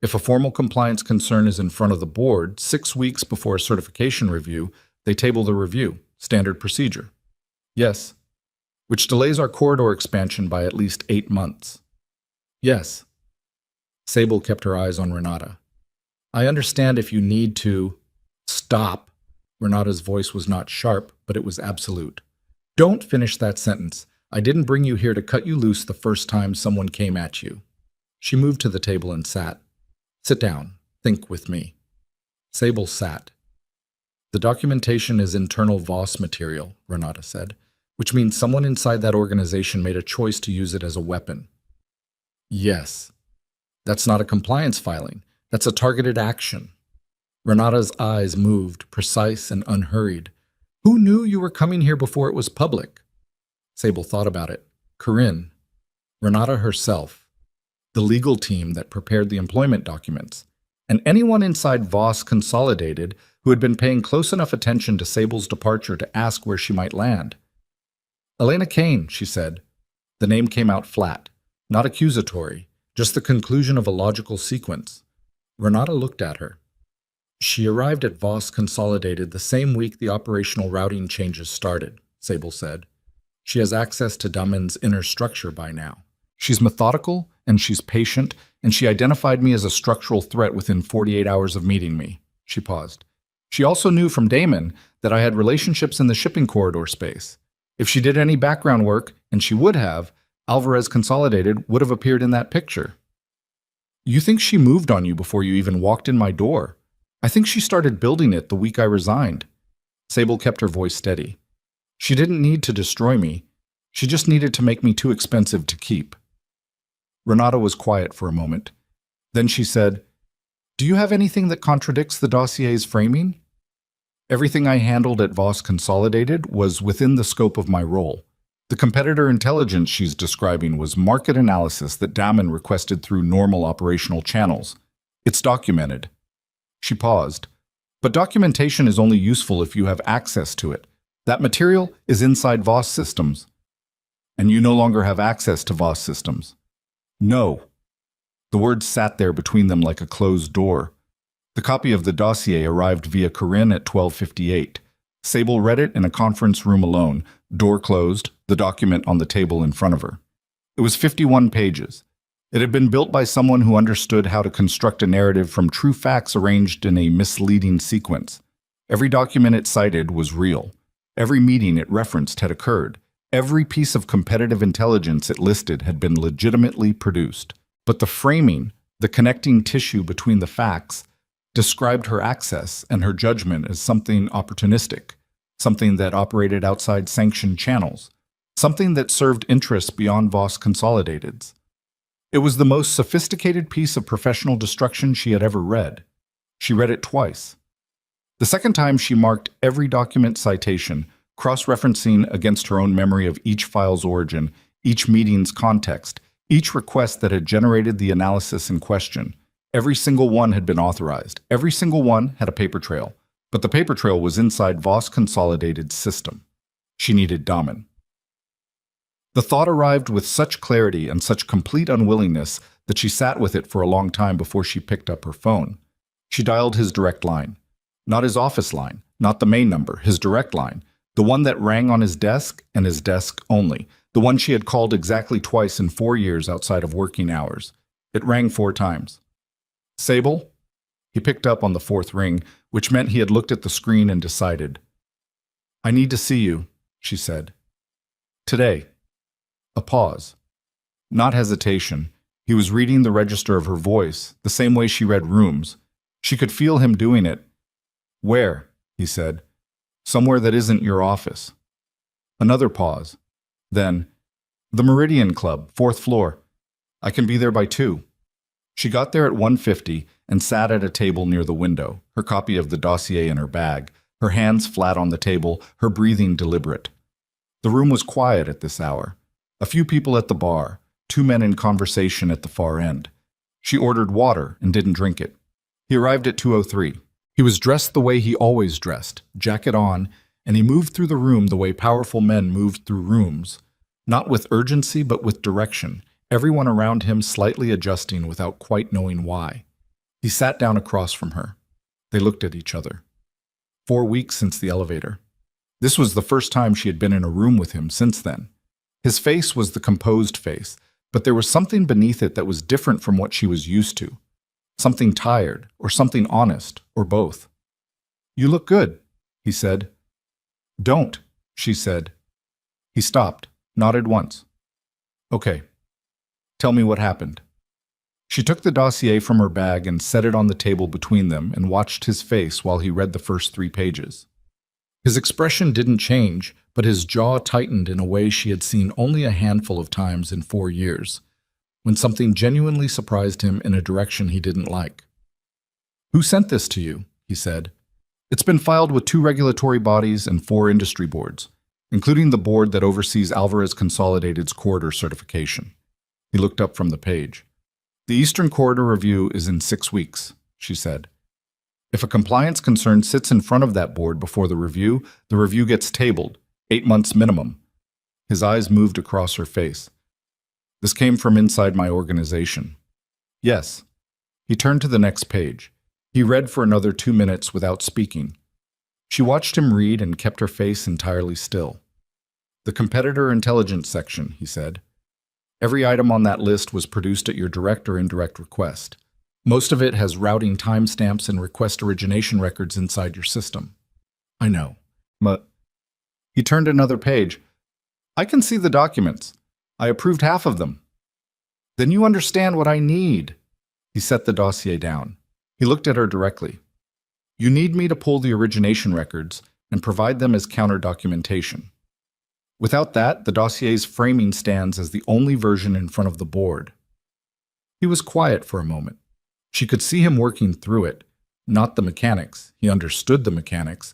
If a formal compliance concern is in front of the board, 6 weeks before a certification review, they table the review, standard procedure. Yes. Which delays our corridor expansion by at least 8 months. Yes. Sable kept her eyes on Renata. I understand if you need to... Stop. Renata's voice was not sharp, but it was absolute. Don't finish that sentence. I didn't bring you here to cut you loose the first time someone came at you. She moved to the table and sat. Sit down. Think with me. Sable sat. The documentation is internal Voss material, Renata said, which means someone inside that organization made a choice to use it as a weapon. Yes. That's not a compliance filing. That's a targeted action. Renata's eyes moved, precise and unhurried. Who knew you were coming here before it was public? Sable thought about it. Corinne. Renata herself. The legal team that prepared the employment documents, and anyone inside Voss Consolidated who had been paying close enough attention to Sable's departure to ask where she might land. Elena Kane, she said. The name came out flat, not accusatory, just the conclusion of a logical sequence. Renata looked at her. She arrived at Voss Consolidated the same week the operational routing changes started, Sable said. She has access to Damon's inner structure by now. She's methodical, and she's patient, and she identified me as a structural threat within 48 hours of meeting me. She paused. She also knew from Damon that I had relationships in the shipping corridor space. If she did any background work, and she would have, Alvarez Consolidated would have appeared in that picture. You think she moved on you before you even walked in my door? I think she started building it the week I resigned. Sable kept her voice steady. She didn't need to destroy me. She just needed to make me too expensive to keep. Renata was quiet for a moment. Then she said, Do you have anything that contradicts the dossier's framing? Everything I handled at Voss Consolidated was within the scope of my role. The competitor intelligence she's describing was market analysis that Damon requested through normal operational channels. It's documented. She paused. But documentation is only useful if you have access to it. That material is inside Voss systems. And you no longer have access to Voss systems. No. The words sat there between them like a closed door. The copy of the dossier arrived via Corinne at 12:58. Sable read it in a conference room alone, door closed, the document on the table in front of her. It was 51 pages. It had been built by someone who understood how to construct a narrative from true facts arranged in a misleading sequence. Every document it cited was real. Every meeting it referenced had occurred. Every piece of competitive intelligence it listed had been legitimately produced. But the framing, the connecting tissue between the facts, described her access and her judgment as something opportunistic, something that operated outside sanctioned channels, something that served interests beyond Voss Consolidated's. It was the most sophisticated piece of professional destruction she had ever read. She read it twice. The second time she marked every document citation, cross-referencing against her own memory of each file's origin, each meeting's context, each request that had generated the analysis in question. Every single one had been authorized. Every single one had a paper trail. But the paper trail was inside Voss Consolidated's system. She needed Damen. The thought arrived with such clarity and such complete unwillingness that she sat with it for a long time before she picked up her phone. She dialed his direct line. Not his office line, not the main number, his direct line. The one that rang on his desk and his desk only. The one she had called exactly twice in 4 years outside of working hours. It rang 4 times. Sable? He picked up on the 4th ring, which meant he had looked at the screen and decided. I need to see you, she said. Today. A pause. Not hesitation. He was reading the register of her voice, the same way she read rooms. She could feel him doing it. Where? He said. Somewhere that isn't your office. Another pause. Then, the Meridian Club, 4th floor. I can be there by 2. She got there at 1:50 and sat at a table near the window, her copy of the dossier in her bag, her hands flat on the table, her breathing deliberate. The room was quiet at this hour. A few people at the bar, 2 men in conversation at the far end. She ordered water and didn't drink it. He arrived at 2:03. He was dressed the way he always dressed, jacket on, and he moved through the room the way powerful men moved through rooms, not with urgency but with direction, everyone around him slightly adjusting without quite knowing why. He sat down across from her. They looked at each other. 4 weeks since the elevator. This was the first time she had been in a room with him since then. His face was the composed face, but there was something beneath it that was different from what she was used to. Something tired, or something honest, or both. You look good, he said. Don't, she said. He stopped, nodded once. Okay. Tell me what happened. She took the dossier from her bag and set it on the table between them and watched his face while he read the first 3 pages. His expression didn't change, but his jaw tightened in a way she had seen only a handful of times in 4 years, when something genuinely surprised him in a direction he didn't like. Who sent this to you? He said. It's been filed with 2 regulatory bodies and 4 industry boards, including the board that oversees Alvarez Consolidated's corridor certification. He looked up from the page. The Eastern Corridor Review is in 6 weeks, she said. If a compliance concern sits in front of that board before the review gets tabled, 8 months minimum. His eyes moved across her face. This came from inside my organization. Yes. He turned to the next page. He read for another 2 minutes without speaking. She watched him read and kept her face entirely still. The competitor intelligence section, he said. Every item on that list was produced at your direct or indirect request. Most of it has routing timestamps and request origination records inside your system. I know. But he turned another page. I can see the documents. I approved half of them. Then you understand what I need. He set the dossier down. He looked at her directly. You need me to pull the origination records and provide them as counter-documentation. Without that, the dossier's framing stands as the only version in front of the board. He was quiet for a moment. She could see him working through it, not the mechanics, he understood the mechanics,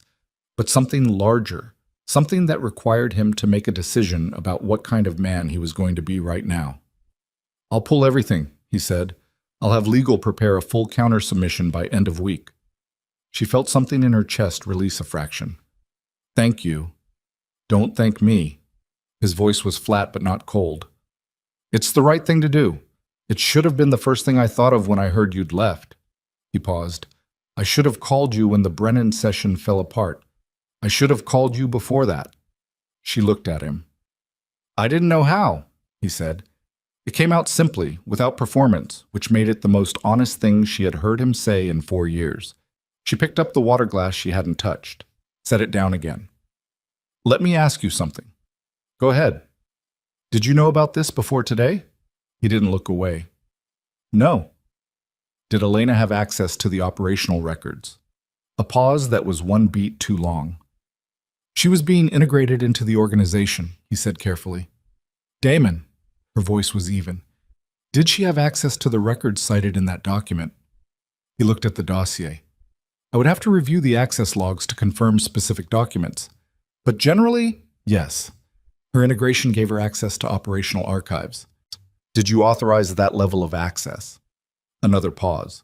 but something larger, something that required him to make a decision about what kind of man he was going to be right now. I'll pull everything, he said. I'll have legal prepare a full counter submission by end of week. She felt something in her chest release a fraction. Thank you. Don't thank me. His voice was flat but not cold. It's the right thing to do. It should have been the first thing I thought of when I heard you'd left. He paused. I should have called you when the Brennan session fell apart. I should have called you before that. She looked at him. I didn't know how, he said. It came out simply, without performance, which made it the most honest thing she had heard him say in 4 years. She picked up the water glass she hadn't touched, set it down again. Let me ask you something. Go ahead. Did you know about this before today? He didn't look away. No. Did Elena have access to the operational records? A pause that was one beat too long. She was being integrated into the organization, he said carefully. Damon, her voice was even. Did she have access to the records cited in that document? He looked at the dossier. I would have to review the access logs to confirm specific documents. But generally, yes. Her integration gave her access to operational archives. Did you authorize that level of access? Another pause.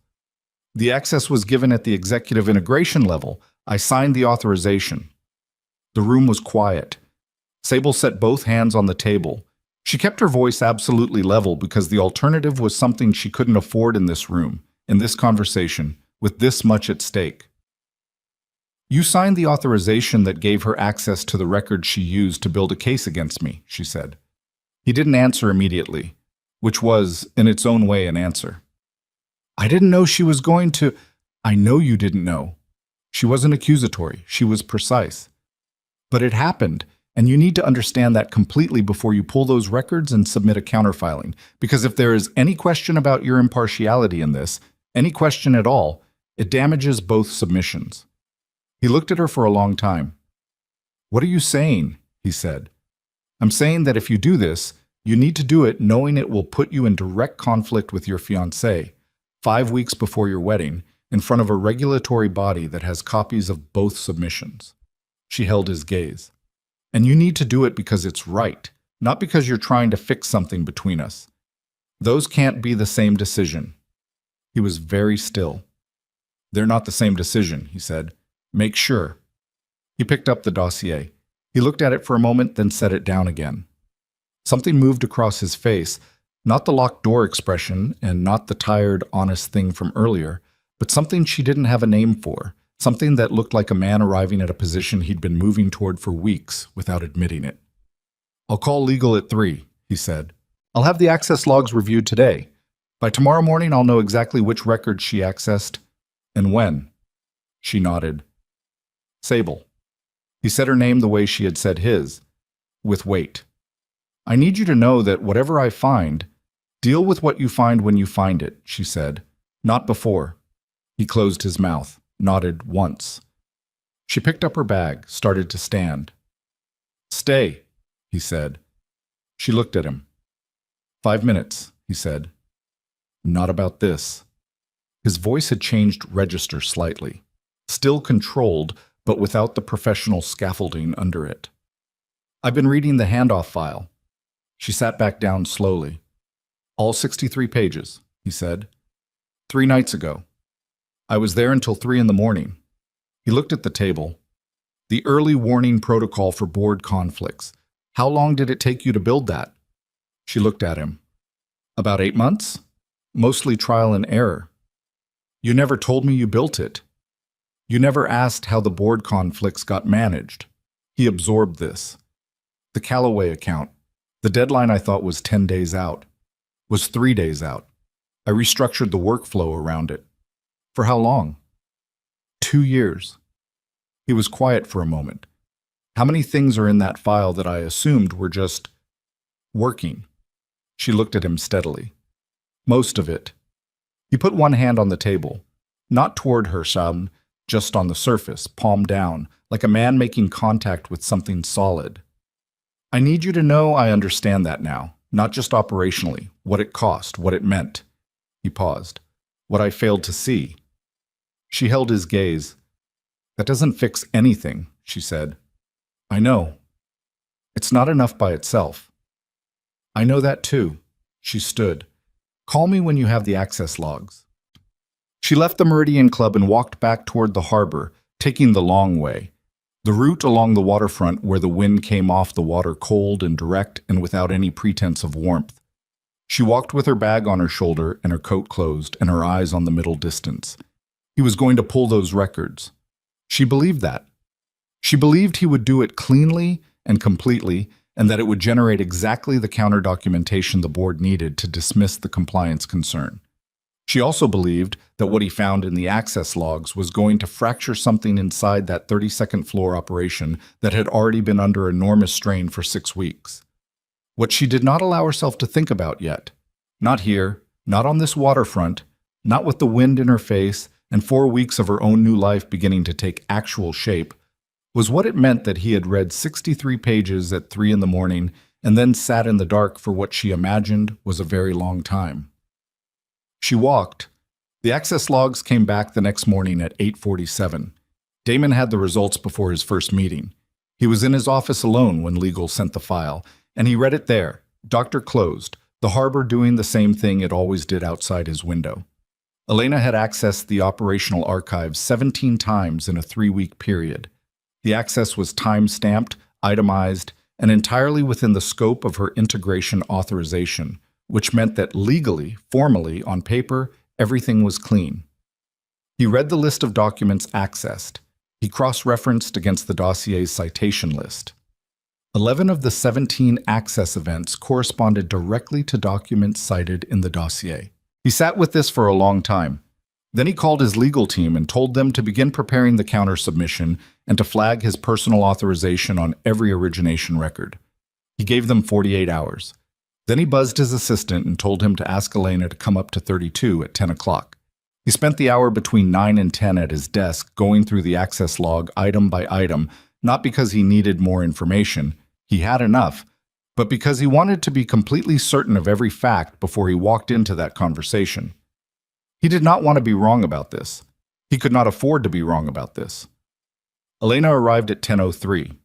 The access was given at the executive integration level. I signed the authorization. The room was quiet. Sable set both hands on the table. She kept her voice absolutely level because the alternative was something she couldn't afford in this room, in this conversation, with this much at stake. You signed the authorization that gave her access to the records she used to build a case against me, she said. He didn't answer immediately, which was, in its own way, an answer. I didn't know she was going to... I know you didn't know. She wasn't accusatory. She was precise. But it happened, and you need to understand that completely before you pull those records and submit a counterfiling. Because if there is any question about your impartiality in this, any question at all, it damages both submissions. He looked at her for a long time. What are you saying? He said. I'm saying that if you do this, you need to do it knowing it will put you in direct conflict with your fiancé, 5 weeks before your wedding, in front of a regulatory body that has copies of both submissions. She held his gaze. And you need to do it because it's right, not because you're trying to fix something between us. Those can't be the same decision. He was very still. They're not the same decision, he said. Make sure. He picked up the dossier. He looked at it for a moment, then set it down again. Something moved across his face, not the locked door expression and not the tired, honest thing from earlier, but something she didn't have a name for, something that looked like a man arriving at a position he'd been moving toward for weeks without admitting it. I'll call legal at 3, he said. I'll have the access logs reviewed today. By tomorrow morning, I'll know exactly which records she accessed and when. She nodded. Sable. He said her name the way she had said his, with weight. I need you to know that whatever I find, deal with what you find when you find it, she said, not before. He closed his mouth, nodded once. She picked up her bag, started to stand. Stay, he said. She looked at him. 5 minutes, he said. Not about this. His voice had changed register slightly, still controlled, but without the professional scaffolding under it. I've been reading the handoff file. She sat back down slowly. All 63 pages, he said. 3 nights ago. I was there until 3 in the morning. He looked at the table. The early warning protocol for board conflicts. How long did it take you to build that? She looked at him. About 8 months? Mostly trial and error. You never told me you built it. You never asked how the board conflicts got managed. He absorbed this. The Callaway account. The deadline I thought was 10 days out. Was 3 days out. I restructured the workflow around it. For how long? 2 years. He was quiet for a moment. How many things are in that file that I assumed were just working? She looked at him steadily. Most of it. He put one hand on the table, not toward her, son, just on the surface, palm down, like a man making contact with something solid. I need you to know I understand that now, not just operationally, what it cost, what it meant. He paused. What I failed to see. She held his gaze. That doesn't fix anything, she said. I know. It's not enough by itself. I know that too. She stood. Call me when you have the access logs. She left the Meridian Club and walked back toward the harbor, taking the long way. The route along the waterfront where the wind came off the water cold and direct and without any pretense of warmth. She walked with her bag on her shoulder and her coat closed and her eyes on the middle distance. He was going to pull those records. She believed that. She believed he would do it cleanly and completely, and that it would generate exactly the counter documentation the board needed to dismiss the compliance concern. She also believed that what he found in the access logs was going to fracture something inside that 32nd floor operation that had already been under enormous strain for 6 weeks. What she did not allow herself to think about yet, not here, not on this waterfront, not with the wind in her face and 4 weeks of her own new life beginning to take actual shape, was what it meant that he had read 63 pages at 3 in the morning and then sat in the dark for what she imagined was a very long time. She walked. The access logs came back the next morning at 8:47. Damon had the results before his first meeting. He was in his office alone when legal sent the file, and he read it there, doctor closed, the harbor doing the same thing it always did outside his window. Elena had accessed the operational archives 17 times in a 3-week period. The access was time-stamped, itemized, and entirely within the scope of her integration authorization, which meant that legally, formally, on paper, everything was clean. He read the list of documents accessed. He cross-referenced against the dossier's citation list. 11 of the 17 access events corresponded directly to documents cited in the dossier. He sat with this for a long time. Then he called his legal team and told them to begin preparing the counter submission and to flag his personal authorization on every origination record. He gave them 48 hours. Then he buzzed his assistant and told him to ask Elena to come up to 32 at 10 o'clock. He spent the hour between 9 and 10 at his desk going through the access log item by item, not because he needed more information, he had enough, but because he wanted to be completely certain of every fact before he walked into that conversation. He did not want to be wrong about this. He could not afford to be wrong about this. Elena arrived at 10:03.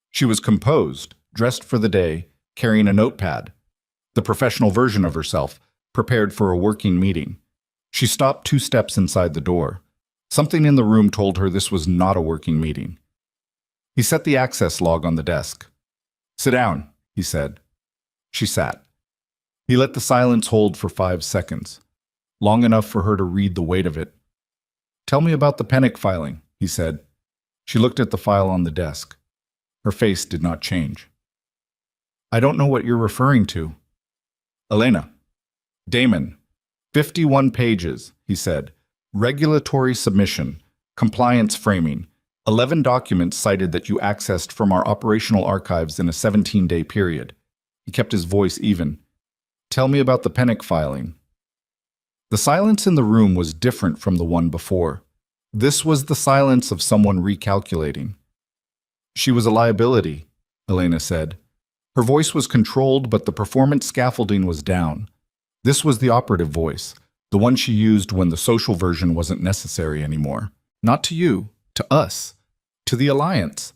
She was composed, dressed for the day, carrying a notepad, the professional version of herself, prepared for a working meeting. She stopped 2 steps inside the door. Something in the room told her this was not a working meeting. He set the access log on the desk. "Sit down," he said. She sat. He let the silence hold for 5 seconds, long enough for her to read the weight of it. "Tell me about the panic filing," he said. She looked at the file on the desk. Her face did not change. "I don't know what you're referring to." "Elena." "Damon. 51 pages," he said. "Regulatory submission, compliance framing, 11 documents cited that you accessed from our operational archives in a 17-day period." He kept his voice even. "Tell me about the panic filing." The silence in the room was different from the one before. This was the silence of someone recalculating. "She was a liability," Elena said. Her voice was controlled, but the performance scaffolding was down. This was the operative voice, the one she used when the social version wasn't necessary anymore. Not to you, to us, to the Alliance.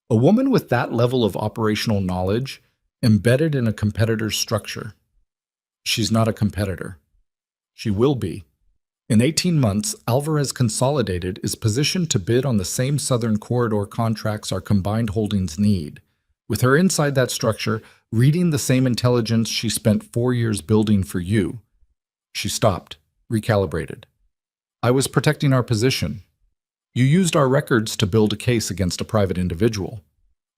A woman with that level of operational knowledge embedded in a competitor's structure. She's not a competitor. She will be. In 18 months, Alvarez Consolidated is positioned to bid on the same Southern Corridor contracts our combined holdings need. With her inside that structure, reading the same intelligence she spent 4 years building for you. She stopped, recalibrated. "I was protecting our position. You used our records to build a case against a private individual.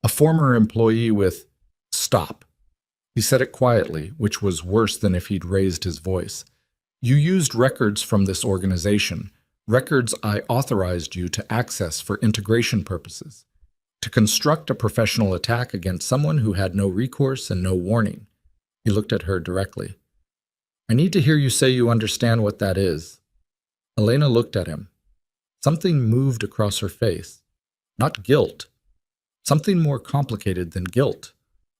A former employee with—" "Stop." He said it quietly, which was worse than if he'd raised his voice. "You used records from this organization, records I authorized you to access for integration purposes, to construct a professional attack against someone who had no recourse and no warning." He looked at her directly. "I need to hear you say you understand what that is." Elena looked at him. Something moved across her face. Not guilt. Something more complicated than guilt.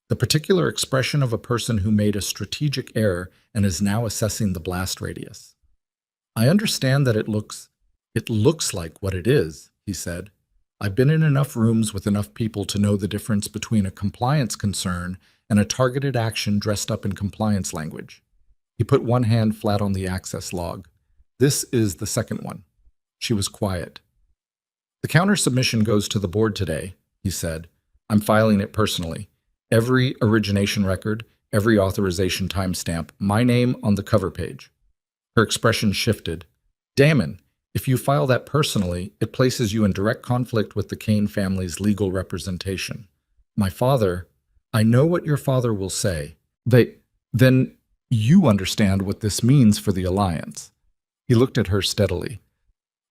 The particular expression of a person who made a strategic error and is now assessing the blast radius. "I understand that it looks like what it is," he said. "I've been in enough rooms with enough people to know the difference between a compliance concern and a targeted action dressed up in compliance language." He put one hand flat on the access log. "This is the second one." She was quiet. "The counter submission goes to the board today," he said. "I'm filing it personally. Every origination record, every authorization timestamp, my name on the cover page." Her expression shifted. "Damon, if you file that personally, it places you in direct conflict with the Kane family's legal representation. My father—" I know what your father will say. Then you understand what this means for the alliance. He looked at her steadily.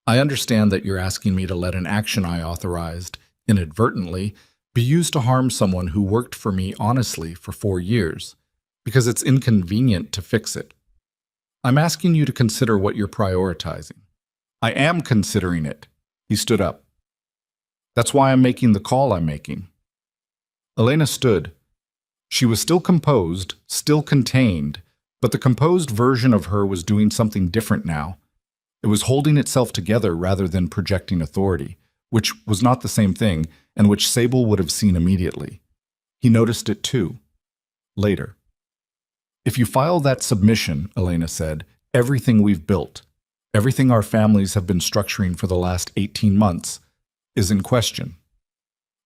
I understand that you're asking me to let an action I authorized, inadvertently, be used to harm someone who worked for me honestly for 4 years, because it's inconvenient to fix it. I'm asking you to consider what you're prioritizing. I am considering it. He stood up. That's why I'm making the call I'm making. Elena stood. She was still composed, still contained, but the composed version of her was doing something different now. It was holding itself together rather than projecting authority, which was not the same thing, and which Sable would have seen immediately. He noticed it too. Later. If you file that submission, Elena said, everything we've built, everything our families have been structuring for the last 18 months, is in question.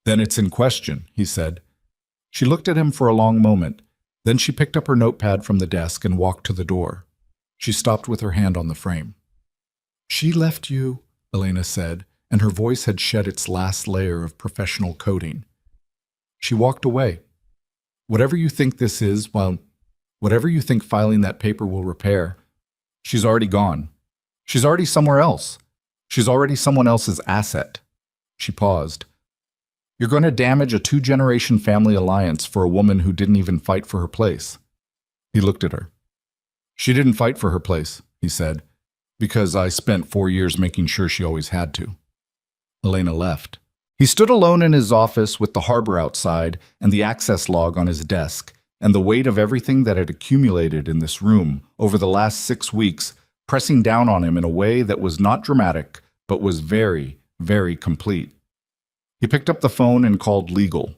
Then it's in question, he said. She looked at him for a long moment. Then she picked up her notepad from the desk and walked to the door. She stopped with her hand on the frame. She left you, Elena said, and her voice had shed its last layer of professional coating. She walked away. Whatever you think this is, well, whatever you think filing that paper will repair, she's already gone. She's already somewhere else. She's already someone else's asset. She paused. You're going to damage a 2-generation family alliance for a woman who didn't even fight for her place. He looked at her. She didn't fight for her place, he said, because I spent 4 years making sure she always had to. Elena left. He stood alone in his office with the harbor outside and the access log on his desk, and the weight of everything that had accumulated in this room over the last 6 weeks pressing down on him in a way that was not dramatic, but was very, very complete. He picked up the phone and called legal.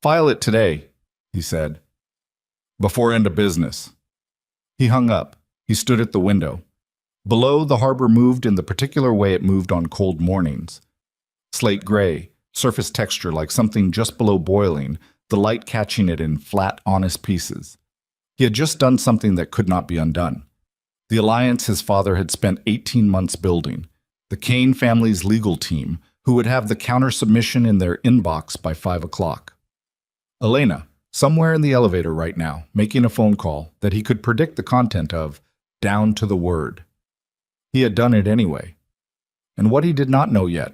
File it today, he said. Before end of business. He hung up. He stood at the window. Below, the harbor moved in the particular way it moved on cold mornings. Slate gray, surface texture like something just below boiling, the light catching it in flat, honest pieces. He had just done something that could not be undone. The alliance his father had spent 18 months building. The Kane family's legal team, who would have the counter-submission in their inbox by 5 o'clock. Elena, somewhere in the elevator right now, making a phone call that he could predict the content of, down to the word. He had done it anyway. And what he did not know yet,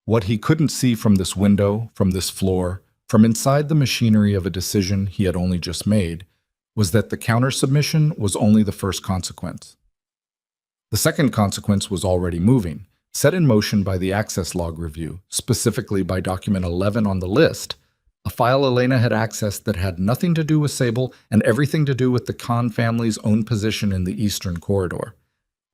what he couldn't see from this window, from this floor, from inside the machinery of a decision he had only just made, was that the counter-submission was only the first consequence. The second consequence was already moving, set in motion by the access log review, specifically by document 11 on the list, a file Elena had accessed that had nothing to do with Sable and everything to do with the Khan family's own position in the Eastern Corridor.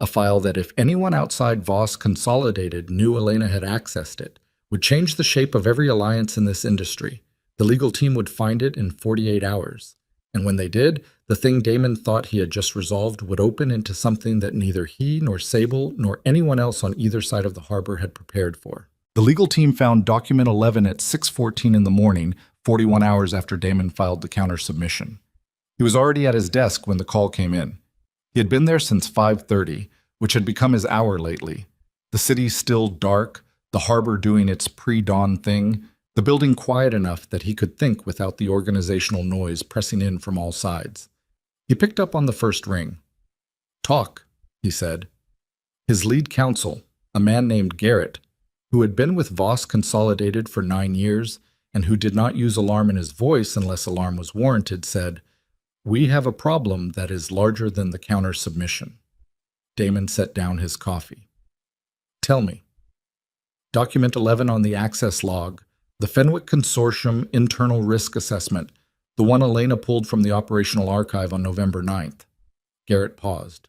A file that if anyone outside Voss Consolidated knew Elena had accessed it, would change the shape of every alliance in this industry. The legal team would find it in 48 hours. And when they did, the thing Damon thought he had just resolved would open into something that neither he nor Sable nor anyone else on either side of the harbor had prepared for. The legal team found document 11 at 6:14 in the morning, 41 hours after Damon filed the counter-submission. He was already at his desk when the call came in. He had been there since 5:30, which had become his hour lately. The city still dark, the harbor doing its pre-dawn thing, the building quiet enough that he could think without the organizational noise pressing in from all sides. He picked up on the first ring. Talk, he said. His lead counsel, a man named Garrett, who had been with Voss Consolidated for 9 years and who did not use alarm in his voice unless alarm was warranted, said, "We have a problem that is larger than the counter-submission." Damon set down his coffee. Tell me. Document 11 on the access log, the Fenwick Consortium internal risk assessment, the one Elena pulled from the operational archive on November 9th. Garrett paused.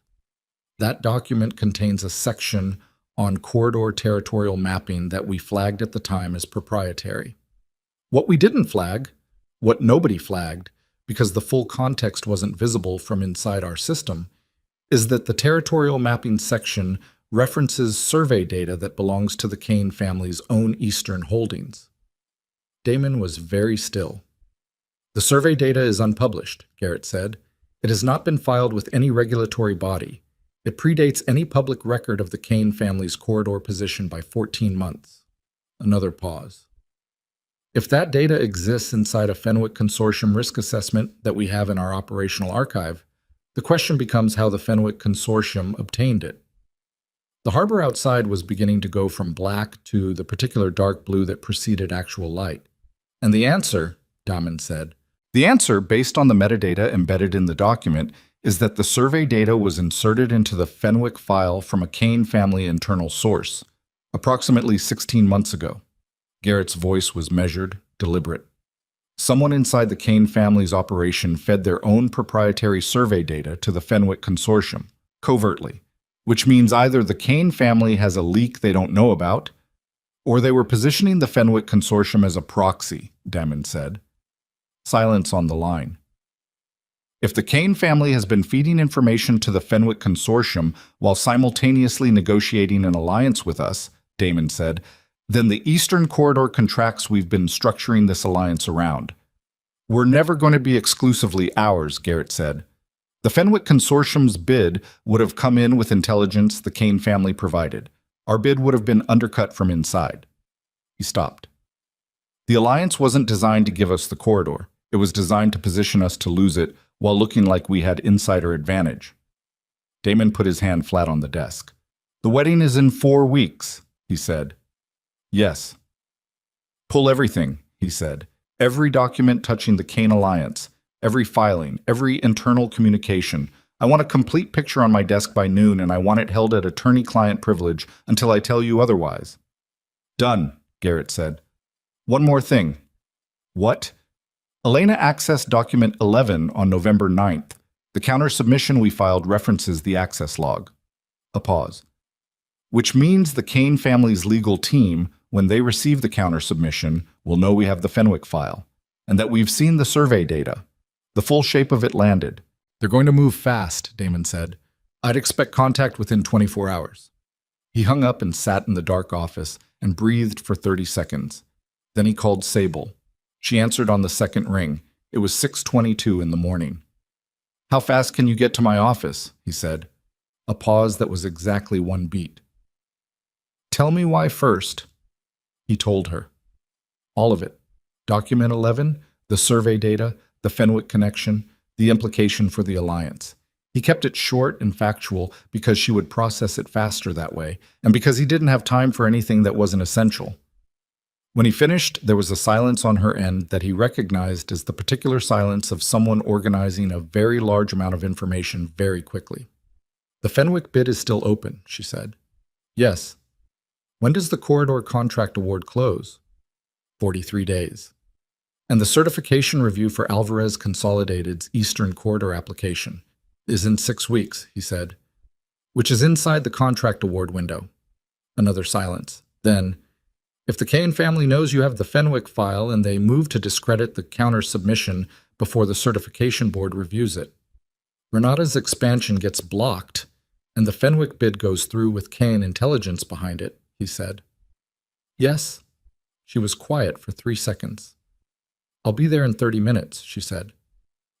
That document contains a section on corridor territorial mapping that we flagged at the time as proprietary. What we didn't flag, what nobody flagged, because the full context wasn't visible from inside our system, is that the territorial mapping section references survey data that belongs to the Kane family's own Eastern holdings. Damon was very still. The survey data is unpublished, Garrett said. It has not been filed with any regulatory body. It predates any public record of the Kane family's corridor position by 14 months. Another pause. If that data exists inside a Fenwick Consortium risk assessment that we have in our operational archive, the question becomes how the Fenwick Consortium obtained it. The harbor outside was beginning to go from black to the particular dark blue that preceded actual light. And the answer, Damon said, the answer, based on the metadata embedded in the document, is that the survey data was inserted into the Fenwick file from a Kane family internal source, approximately 16 months ago. Garrett's voice was measured, deliberate. Someone inside the Kane family's operation fed their own proprietary survey data to the Fenwick Consortium, covertly, which means either the Kane family has a leak they don't know about, or they were positioning the Fenwick Consortium as a proxy, Damon said. Silence on the line. If the Kane family has been feeding information to the Fenwick Consortium while simultaneously negotiating an alliance with us, Damon said, then the Eastern Corridor contracts we've been structuring this alliance around. We're never going to be exclusively ours, Garrett said. The Fenwick Consortium's bid would have come in with intelligence the Kane family provided. Our bid would have been undercut from inside. He stopped. The alliance wasn't designed to give us the corridor. It was designed to position us to lose it while looking like we had insider advantage. Damon put his hand flat on the desk. The wedding is in 4 weeks, he said. Yes. Pull everything, he said. Every document touching the Kane Alliance, every filing, every internal communication. I want a complete picture on my desk by noon, and I want it held at attorney-client privilege until I tell you otherwise. Done, Garrett said. One more thing. What? Elena accessed document 11 on November 9th. The counter-submission we filed references the access log. A pause. Which means the Kane family's legal team, when they receive the counter-submission, will know we have the Fenwick file, and that we've seen the survey data. The full shape of it landed. They're going to move fast, Damon said. I'd expect contact within 24 hours. He hung up and sat in the dark office and breathed for 30 seconds. Then he called Sable. She answered on the second ring. It was 6:22 in the morning. How fast can you get to my office? He said. A pause that was exactly 1 beat. Tell me why first. He told her. All of it. Document 11, the survey data, the Fenwick connection, the implication for the alliance. He kept it short and factual because she would process it faster that way, and because he didn't have time for anything that wasn't essential. When he finished, there was a silence on her end that he recognized as the particular silence of someone organizing a very large amount of information very quickly. The Fenwick bid is still open, she said. Yes. When does the corridor contract award close? 43 days. And the certification review for Alvarez Consolidated's Eastern Corridor application is in 6 weeks, he said, which is inside the contract award window. Another silence. Then, if the Kane family knows you have the Fenwick file and they move to discredit the counter-submission before the certification board reviews it, Renata's expansion gets blocked and the Fenwick bid goes through with Kane intelligence behind it, he said. Yes. She was quiet for 3 seconds. I'll be there in 30 minutes, she said.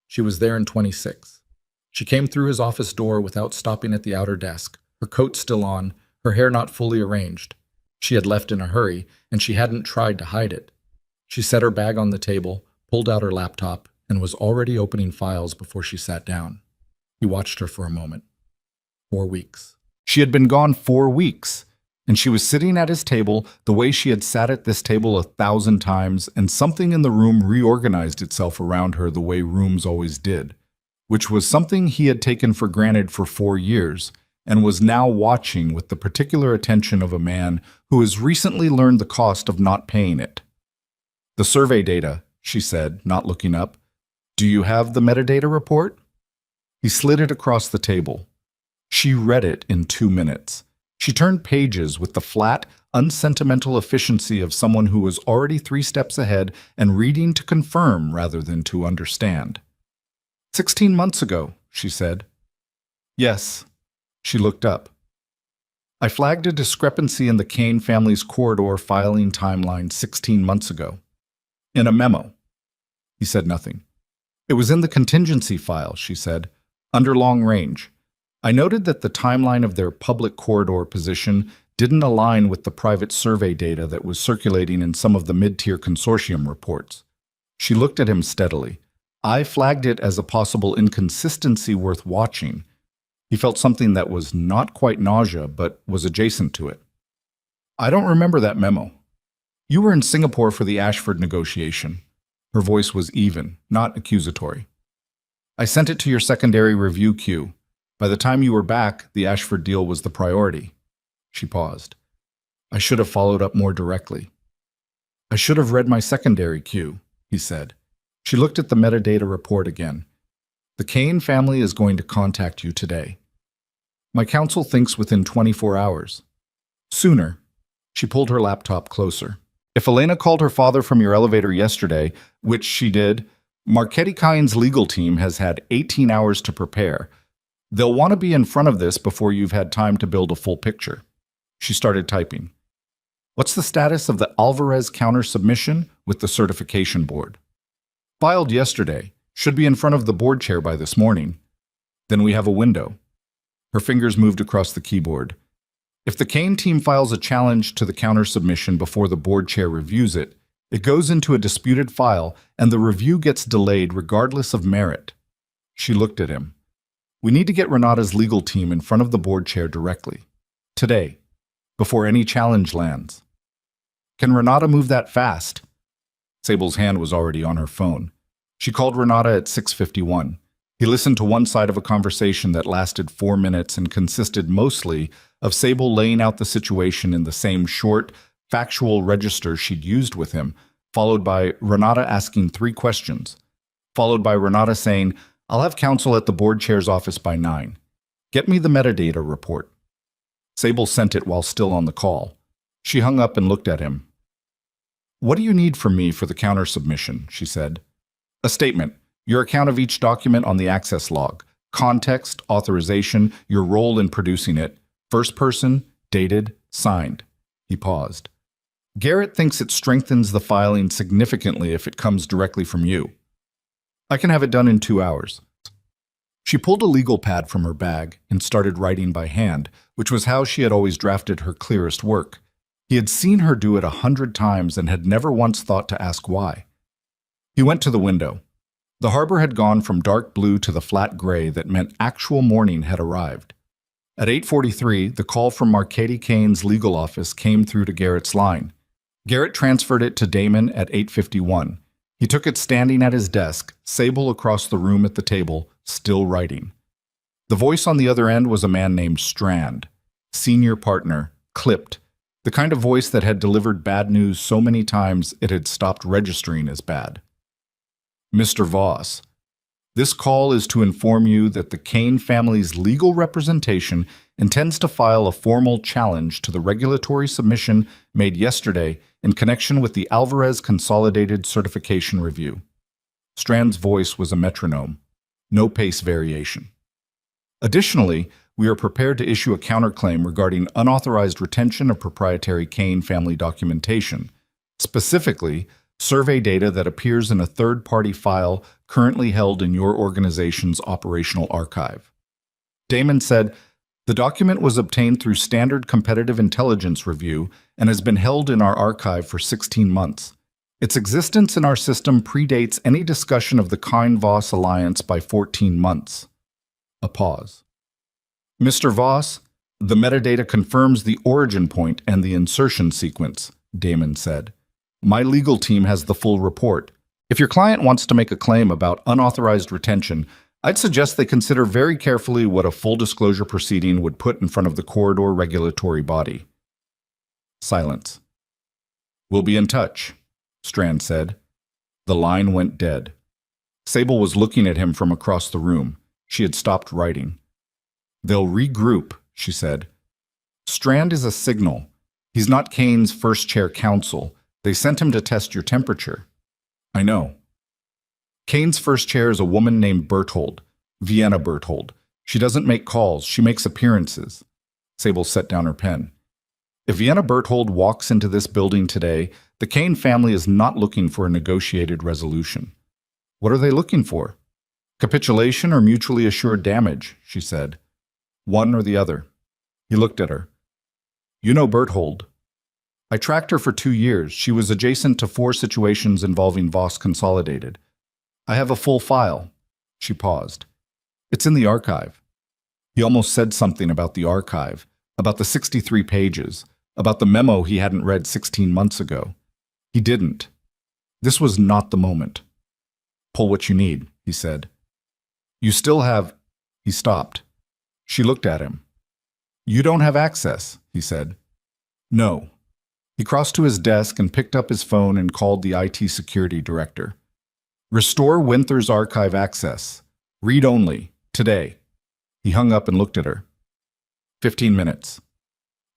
She was there in 26. She came through his office door without stopping at the outer desk, her coat still on, her hair not fully arranged. She had left in a hurry, and she hadn't tried to hide it. She set her bag on the table, pulled out her laptop, and was already opening files before she sat down. He watched her for a moment. 4 weeks. She had been gone 4 weeks, and she was sitting at his table the way she had sat at this table 1,000 times, and something in the room reorganized itself around her the way rooms always did, which was something he had taken for granted for 4 years, and was now watching with the particular attention of a man who has recently learned the cost of not paying it. The survey data, she said, not looking up. Do you have the metadata report? He slid it across the table. She read it in 2 minutes. She turned pages with the flat, unsentimental efficiency of someone who was already 3 steps ahead and reading to confirm rather than to understand. 16 months ago, she said. Yes. She looked up. I flagged a discrepancy in the Kane family's corridor filing timeline 16 months ago. In a memo. He said nothing. It was in the contingency file, she said, under long range. I noted that the timeline of their public corridor position didn't align with the private survey data that was circulating in some of the mid-tier consortium reports. She looked at him steadily. I flagged it as a possible inconsistency worth watching. He felt something that was not quite nausea, but was adjacent to it. I don't remember that memo. You were in Singapore for the Ashford negotiation. Her voice was even, not accusatory. I sent it to your secondary review queue. By the time you were back, the Ashford deal was the priority. She paused. I should have followed up more directly. I should have read my secondary queue, he said. She looked at the metadata report again. The Kane family is going to contact you today. My counsel thinks within 24 hours. Sooner. She pulled her laptop closer. If Elena called her father from your elevator yesterday, which she did, Marchetti Kine's legal team has had 18 hours to prepare. They'll want to be in front of this before you've had time to build a full picture. She started typing. What's the status of the Alvarez counter submission with the certification board? Filed yesterday. Should be in front of the board chair by this morning. Then we have a window. Her fingers moved across the keyboard. If the Kane team files a challenge to the counter submission before the board chair reviews it, it goes into a disputed file and the review gets delayed regardless of merit. She looked at him. We need to get Renata's legal team in front of the board chair directly. Today. Before any challenge lands. Can Renata move that fast? Sable's hand was already on her phone. She called Renata at 6:51. He listened to one side of a conversation that lasted 4 minutes and consisted mostly of Sable laying out the situation in the same short, factual register she'd used with him, followed by Renata asking 3 questions, followed by Renata saying, I'll have counsel at the board chair's office by 9. Get me the metadata report. Sable sent it while still on the call. She hung up and looked at him. What do you need from me for the counter submission? She said. A statement, your account of each document on the access log, context, authorization, your role in producing it, first person, dated, signed. He paused. Garrett thinks it strengthens the filing significantly if it comes directly from you. I can have it done in 2 hours. She pulled a legal pad from her bag and started writing by hand, which was how she had always drafted her clearest work. He had seen her do it 100 times and had never once thought to ask why. He went to the window. The harbor had gone from dark blue to the flat gray that meant actual morning had arrived. At 8:43, the call from Marchetti Kane's legal office came through to Garrett's line. Garrett transferred it to Damon at 8:51. He took it standing at his desk, Sable across the room at the table, still writing. The voice on the other end was a man named Strand, senior partner, clipped, the kind of voice that had delivered bad news so many times it had stopped registering as bad. Mr. Voss, this call is to inform you that the Kane family's legal representation intends to file a formal challenge to the regulatory submission made yesterday in connection with the Alvarez Consolidated Certification Review. Strand's voice was a metronome, no pace variation. Additionally, we are prepared to issue a counterclaim regarding unauthorized retention of proprietary Kane family documentation, specifically survey data that appears in a third-party file currently held in your organization's operational archive. Damon said, the document was obtained through standard competitive intelligence review and has been held in our archive for 16 months. Its existence in our system predates any discussion of the Kine-Voss alliance by 14 months. A pause. Mr. Voss, the metadata confirms the origin point and the insertion sequence, Damon said. My legal team has the full report. If your client wants to make a claim about unauthorized retention, I'd suggest they consider very carefully what a full disclosure proceeding would put in front of the corridor regulatory body. Silence. We'll be in touch, Strand said. The line went dead. Sable was looking at him from across the room. She had stopped writing. They'll regroup, she said. Strand is a signal. He's not Kane's first chair counsel. They sent him to test your temperature. I know. Kane's first chair is a woman named Berthold, Vienna Berthold. She doesn't make calls, she makes appearances. Sable set down her pen. If Vienna Berthold walks into this building today, the Kane family is not looking for a negotiated resolution. What are they looking for? Capitulation or mutually assured damage, she said. One or the other. He looked at her. You know Berthold. I tracked her for 2 years. She was adjacent to 4 situations involving Voss Consolidated. I have a full file. She paused. It's in the archive. He almost said something about the archive, about the 63 pages, about the memo he hadn't read 16 months ago. He didn't. This was not the moment. Pull what you need, he said. You still have... He stopped. She looked at him. You don't have access, he said. No. He crossed to his desk and picked up his phone and called the IT security director. Restore Winther's archive access. Read only. Today. He hung up and looked at her. 15 minutes.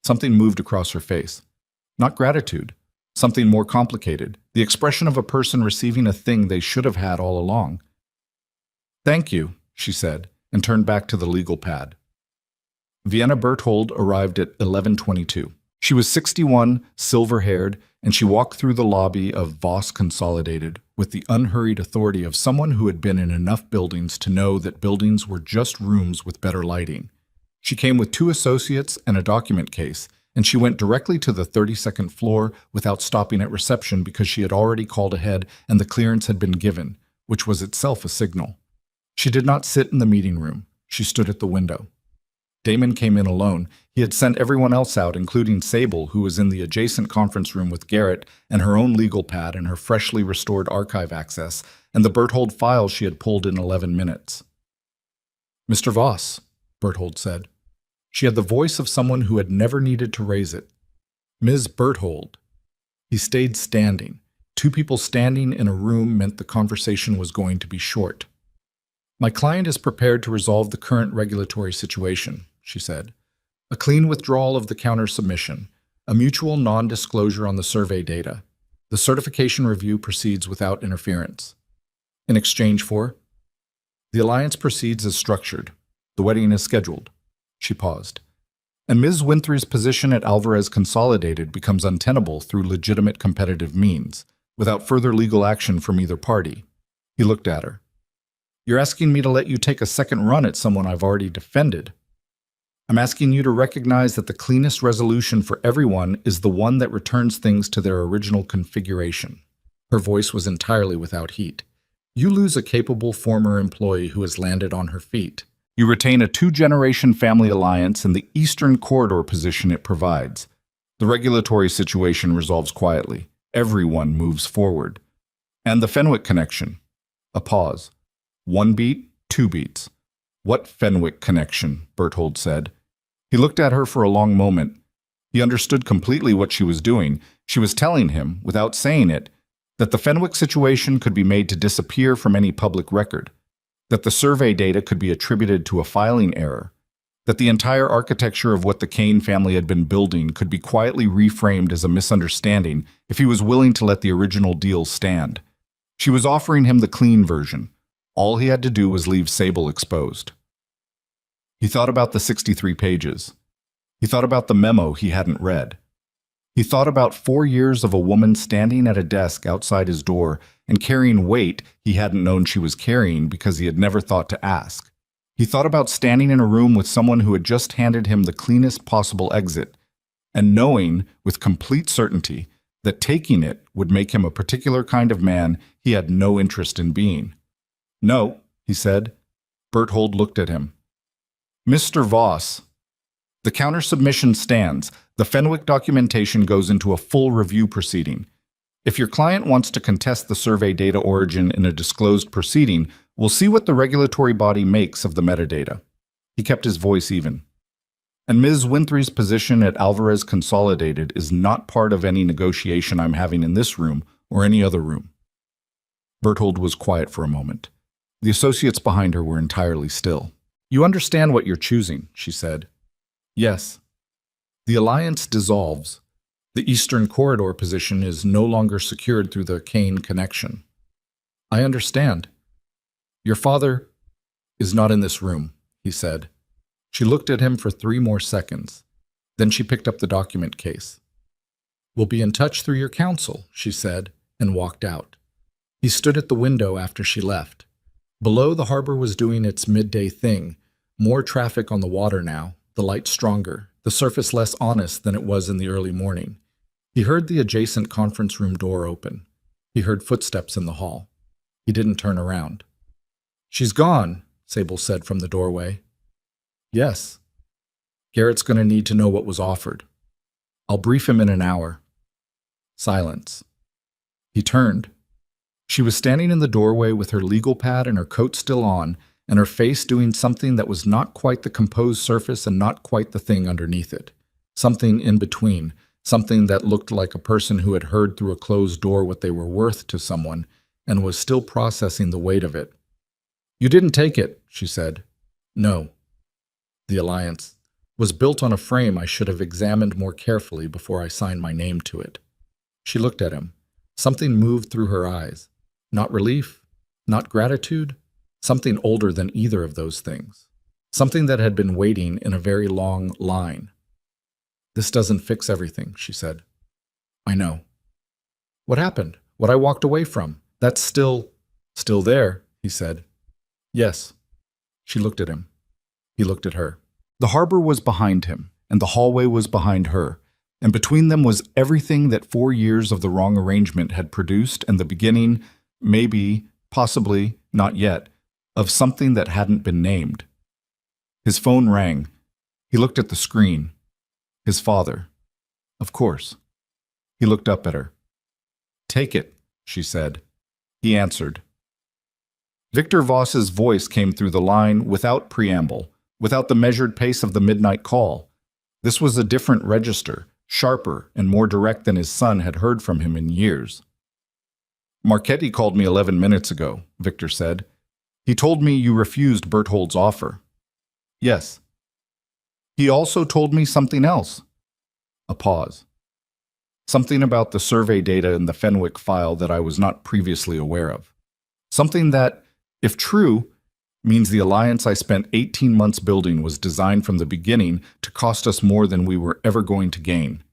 Something moved across her face. Not gratitude. Something more complicated. The expression of a person receiving a thing they should have had all along. Thank you, she said, and turned back to the legal pad. Vienna Berthold arrived at 11:22. She was 61, silver-haired, and she walked through the lobby of Voss Consolidated with the unhurried authority of someone who had been in enough buildings to know that buildings were just rooms with better lighting. She came with 2 associates and a document case, and she went directly to the 32nd floor without stopping at reception because she had already called ahead and the clearance had been given, which was itself a signal. She did not sit in the meeting room. She stood at the window. Damon came in alone. He had sent everyone else out, including Sable, who was in the adjacent conference room with Garrett and her own legal pad and her freshly restored archive access, and the Berthold file she had pulled in 11 minutes. Mr. Voss, Berthold said. She had the voice of someone who had never needed to raise it. Ms. Berthold. He stayed standing. 2 people standing in a room meant the conversation was going to be short. My client is prepared to resolve the current regulatory situation, she said. A clean withdrawal of the counter-submission, a mutual non-disclosure on the survey data. The certification review proceeds without interference. In exchange for? The alliance proceeds as structured. The wedding is scheduled. She paused. And Ms. Winther's position at Alvarez Consolidated becomes untenable through legitimate competitive means, without further legal action from either party. He looked at her. You're asking me to let you take a second run at someone I've already defended. I'm asking you to recognize that the cleanest resolution for everyone is the one that returns things to their original configuration. Her voice was entirely without heat. You lose a capable former employee who has landed on her feet. You retain a 2-generation family alliance and the Eastern Corridor position it provides. The regulatory situation resolves quietly. Everyone moves forward. And the Fenwick connection. A pause. 1 beat, 2 beats. What Fenwick connection? Berthold said. He looked at her for a long moment. He understood completely what she was doing. She was telling him, without saying it, that the Fenwick situation could be made to disappear from any public record, that the survey data could be attributed to a filing error, that the entire architecture of what the Kane family had been building could be quietly reframed as a misunderstanding if he was willing to let the original deal stand. She was offering him the clean version. All he had to do was leave Sable exposed. He thought about the 63 pages. He thought about the memo he hadn't read. He thought about 4 years of a woman standing at a desk outside his door and carrying weight he hadn't known she was carrying because he had never thought to ask. He thought about standing in a room with someone who had just handed him the cleanest possible exit, and knowing with complete certainty that taking it would make him a particular kind of man he had no interest in being. No, he said. Berthold looked at him. Mr. Voss. The counter-submission stands. The Fenwick documentation goes into a full review proceeding. If your client wants to contest the survey data origin in a disclosed proceeding, we'll see what the regulatory body makes of the metadata. He kept his voice even. And Ms. Winthrie's position at Alvarez Consolidated is not part of any negotiation I'm having in this room or any other room. Berthold was quiet for a moment. The associates behind her were entirely still. You understand what you're choosing, she said. Yes. The alliance dissolves. The Eastern Corridor position is no longer secured through the Kane connection. I understand. Your father is not in this room, he said. She looked at him for 3 more seconds. Then she picked up the document case. We'll be in touch through your counsel, she said, and walked out. He stood at the window after she left. Below, the harbor was doing its midday thing. More traffic on the water now, the light stronger, the surface less honest than it was in the early morning. He heard the adjacent conference room door open. He heard footsteps in the hall. He didn't turn around. "She's gone," Sable said from the doorway. "Yes. Garrett's going to need to know what was offered. I'll brief him in an hour." Silence. He turned. She was standing in the doorway with her legal pad and her coat still on, and her face doing something that was not quite the composed surface and not quite the thing underneath it. Something in between, something that looked like a person who had heard through a closed door what they were worth to someone and was still processing the weight of it. "You didn't take it," she said. "No. The alliance was built on a frame I should have examined more carefully before I signed my name to it." She looked at him. Something moved through her eyes. Not relief, not gratitude, something older than either of those things. Something that had been waiting in a very long line. "This doesn't fix everything," she said. "I know." "What happened? What I walked away from? That's still there," he said. "Yes." She looked at him. He looked at her. The harbor was behind him, and the hallway was behind her, and between them was everything that 4 years of the wrong arrangement had produced and the beginning, maybe, possibly, not yet, of something that hadn't been named. His phone rang. He looked at the screen. His father. Of course. He looked up at her. "Take it," she said. He answered. Victor Voss's voice came through the line without preamble, without the measured pace of the midnight call. This was a different register, sharper and more direct than his son had heard from him in years. "Marchetti called me 11 minutes ago," Victor said. "He told me you refused Berthold's offer." "Yes." "He also told me something else." A pause. "Something about the survey data in the Fenwick file that I was not previously aware of. Something that, if true, means the alliance I spent 18 months building was designed from the beginning to cost us more than we were ever going to gain."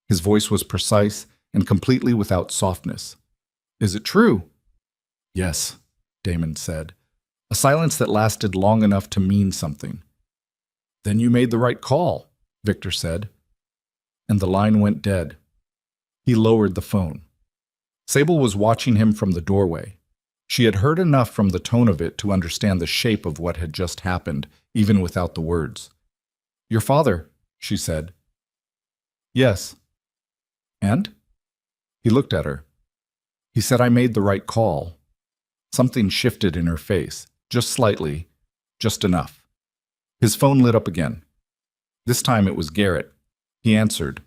His voice was precise and completely without softness. "Is it true?" "Yes," Damon said. A silence that lasted long enough to mean something. "Then you made the right call," Victor said. And the line went dead. He lowered the phone. Sable was watching him from the doorway. She had heard enough from the tone of it to understand the shape of what had just happened, even without the words. "Your father," she said. "Yes." "And?" He looked at her. "He said I made the right call." Something shifted in her face, just slightly, just enough. His phone lit up again. This time it was Garrett. He answered.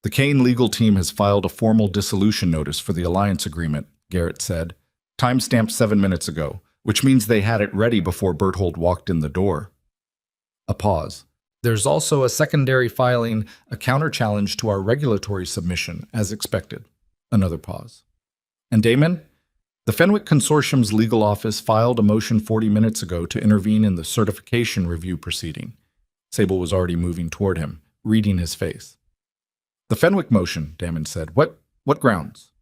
"The Kane legal team has filed a formal dissolution notice for the alliance agreement," Garrett said. "Time-stamped 7 minutes ago, which means they had it ready before Berthold walked in the door." A pause. "There's also a secondary filing, a counter-challenge to our regulatory submission, as expected." Another pause. "And Damon? The Fenwick Consortium's legal office filed a motion 40 minutes ago to intervene in the certification review proceeding." Sable was already moving toward him, reading his face. "The Fenwick motion," Damon said. What grounds?"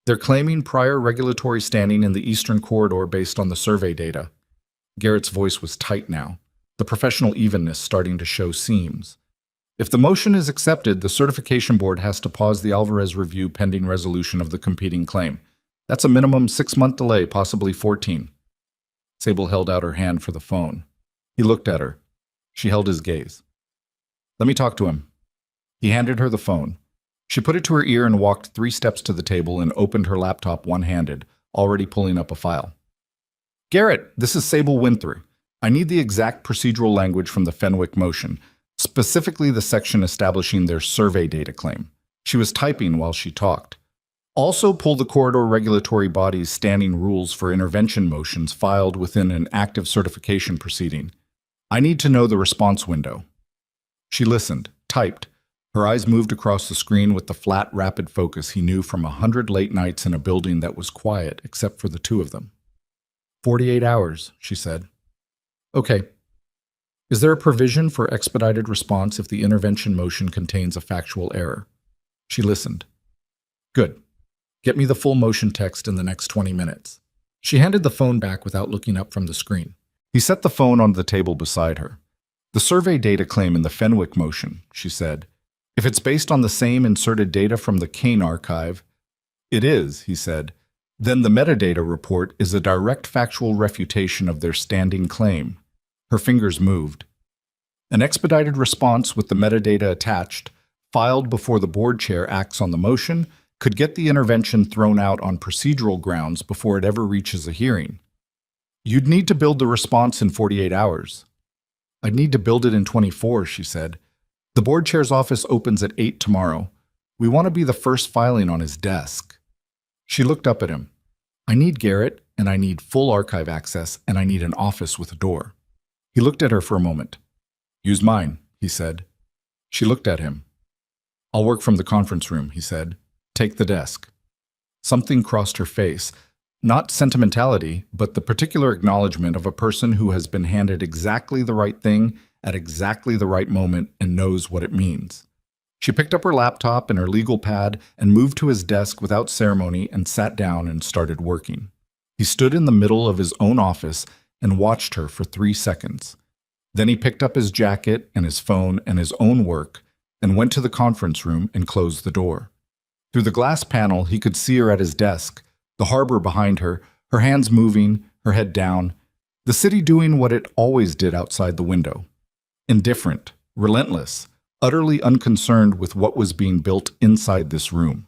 "They're claiming prior regulatory standing in the Eastern Corridor based on the survey data." Garrett's voice was tight now, the professional evenness starting to show seams. "If the motion is accepted, the certification board has to pause the Alvarez review pending resolution of the competing claim. That's a minimum 6-month delay, possibly 14. Sable held out her hand for the phone. He looked at her. She held his gaze. "Let me talk to him." He handed her the phone. She put it to her ear and walked 3 steps to the table and opened her laptop one-handed, already pulling up a file. "Garrett, this is Sable Winthrop. I need the exact procedural language from the Fenwick motion, specifically the section establishing their survey data claim." She was typing while she talked. "Also pull the corridor regulatory body's standing rules for intervention motions filed within an active certification proceeding. I need to know the response window." She listened, typed. Her eyes moved across the screen with the flat, rapid focus he knew from 100 late nights in a building that was quiet except for the two of them. 48 hours, she said. "Okay. Is there a provision for expedited response if the intervention motion contains a factual error?" She listened. "Good. Get me the full motion text in the next 20 minutes. She handed the phone back without looking up from the screen. He set the phone on the table beside her. The survey data claim in the Fenwick motion, she said. If it's based on the same inserted data from the Kane archive, it is, he said. Then the metadata report is a direct factual refutation of their standing claim. Her fingers moved. An expedited response with the metadata attached, filed before the board chair acts on the motion, could get the intervention thrown out on procedural grounds before it ever reaches a hearing. You'd need to build the response in 48 hours. I'd need to build it in 24, she said. The board chair's office opens at 8 tomorrow. We want to be the first filing on his desk. She looked up at him. I need Garrett, and I need full archive access, and I need an office with a door. He looked at her for a moment. Use mine, he said. She looked at him. I'll work from the conference room, he said. Take the desk. Something crossed her face. Not sentimentality, but the particular acknowledgement of a person who has been handed exactly the right thing at exactly the right moment and knows what it means. She picked up her laptop and her legal pad and moved to his desk without ceremony and sat down and started working. He stood in the middle of his own office and watched her for 3 seconds. Then he picked up his jacket and his phone and his own work and went to the conference room and closed the door. Through the glass panel, he could see her at his desk, the harbor behind her, her hands moving, her head down, the city doing what it always did outside the window. Indifferent, relentless, utterly unconcerned with what was being built inside this room.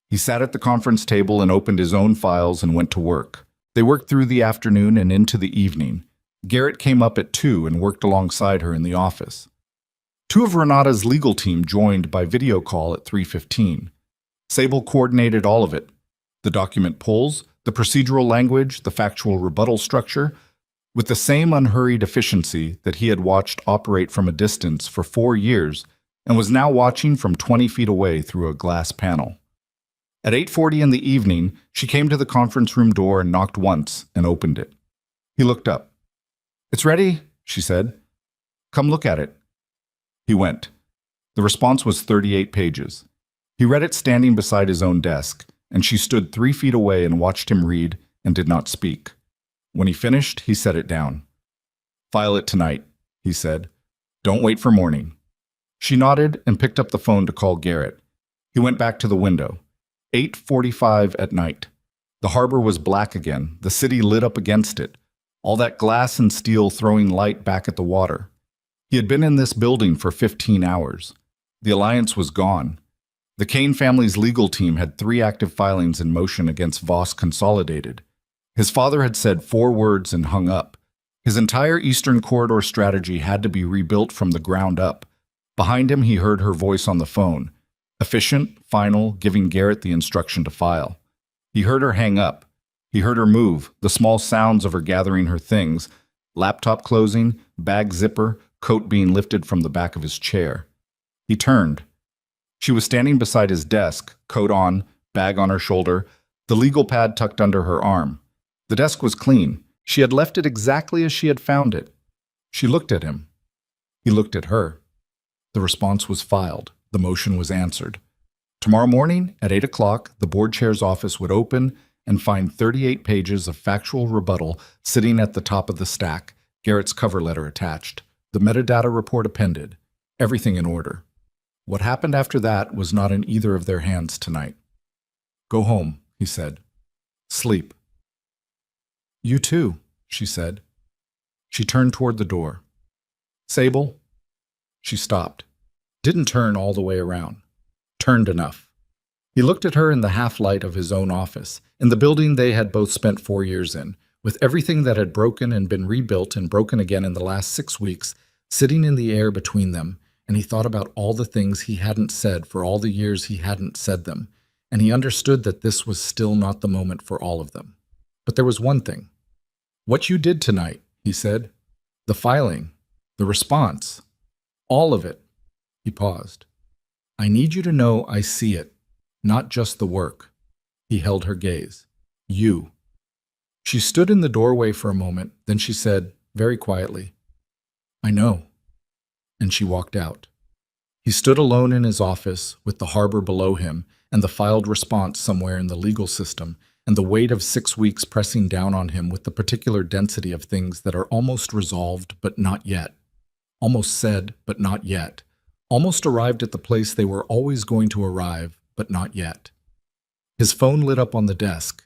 He sat at the conference table and opened his own files and went to work. They worked through the afternoon and into the evening. Garrett came up at 2 and worked alongside her in the office. 2 of Renata's legal team joined by video call at 3:15. Sable coordinated all of it. The document pulls, the procedural language, the factual rebuttal structure, with the same unhurried efficiency that he had watched operate from a distance for 4 years and was now watching from 20 feet away through a glass panel. At 8:40 in the evening, she came to the conference room door and knocked once and opened it. He looked up. It's ready, she said. Come look at it. He went. The response was 38 pages. He read it standing beside his own desk, and she stood 3 feet away and watched him read and did not speak. When he finished, he set it down. File it tonight, he said. Don't wait for morning. She nodded and picked up the phone to call Garrett. He went back to the window. 8:45 at night. The harbor was black again, the city lit up against it, all that glass and steel throwing light back at the water. He had been in this building for 15 hours. The alliance was gone. The Kane family's legal team had 3 active filings in motion against Voss Consolidated. His father had said 4 words and hung up. His entire Eastern Corridor strategy had to be rebuilt from the ground up. Behind him, he heard her voice on the phone. Efficient, final, giving Garrett the instruction to file. He heard her hang up. He heard her move, the small sounds of her gathering her things, laptop closing, bag zipper, coat being lifted from the back of his chair. He turned. She was standing beside his desk, coat on, bag on her shoulder, the legal pad tucked under her arm. The desk was clean. She had left it exactly as she had found it. She looked at him. He looked at her. The response was filed. The motion was answered. Tomorrow morning, at 8 o'clock, the board chair's office would open and find 38 pages of factual rebuttal sitting at the top of the stack, Garrett's cover letter attached, the metadata report appended, everything in order. What happened after that was not in either of their hands tonight. Go home, he said. Sleep. You too, she said. She turned toward the door. Sable? She stopped. Didn't turn all the way around. Turned enough. He looked at her in the half-light of his own office, in the building they had both spent 4 years in, with everything that had broken and been rebuilt and broken again in the last 6 weeks, sitting in the air between them, and he thought about all the things he hadn't said for all the years he hadn't said them, and he understood that this was still not the moment for all of them. But there was one thing. What you did tonight, he said. The filing. The response. All of it. He paused. I need you to know I see it, not just the work. He held her gaze. You. She stood in the doorway for a moment, then she said, very quietly, I know. And she walked out. He stood alone in his office, with the harbor below him, and the filed response somewhere in the legal system, and the weight of 6 weeks pressing down on him with the particular density of things that are almost resolved but not yet. Almost said, but not yet. Almost arrived at the place they were always going to arrive, but not yet. His phone lit up on the desk.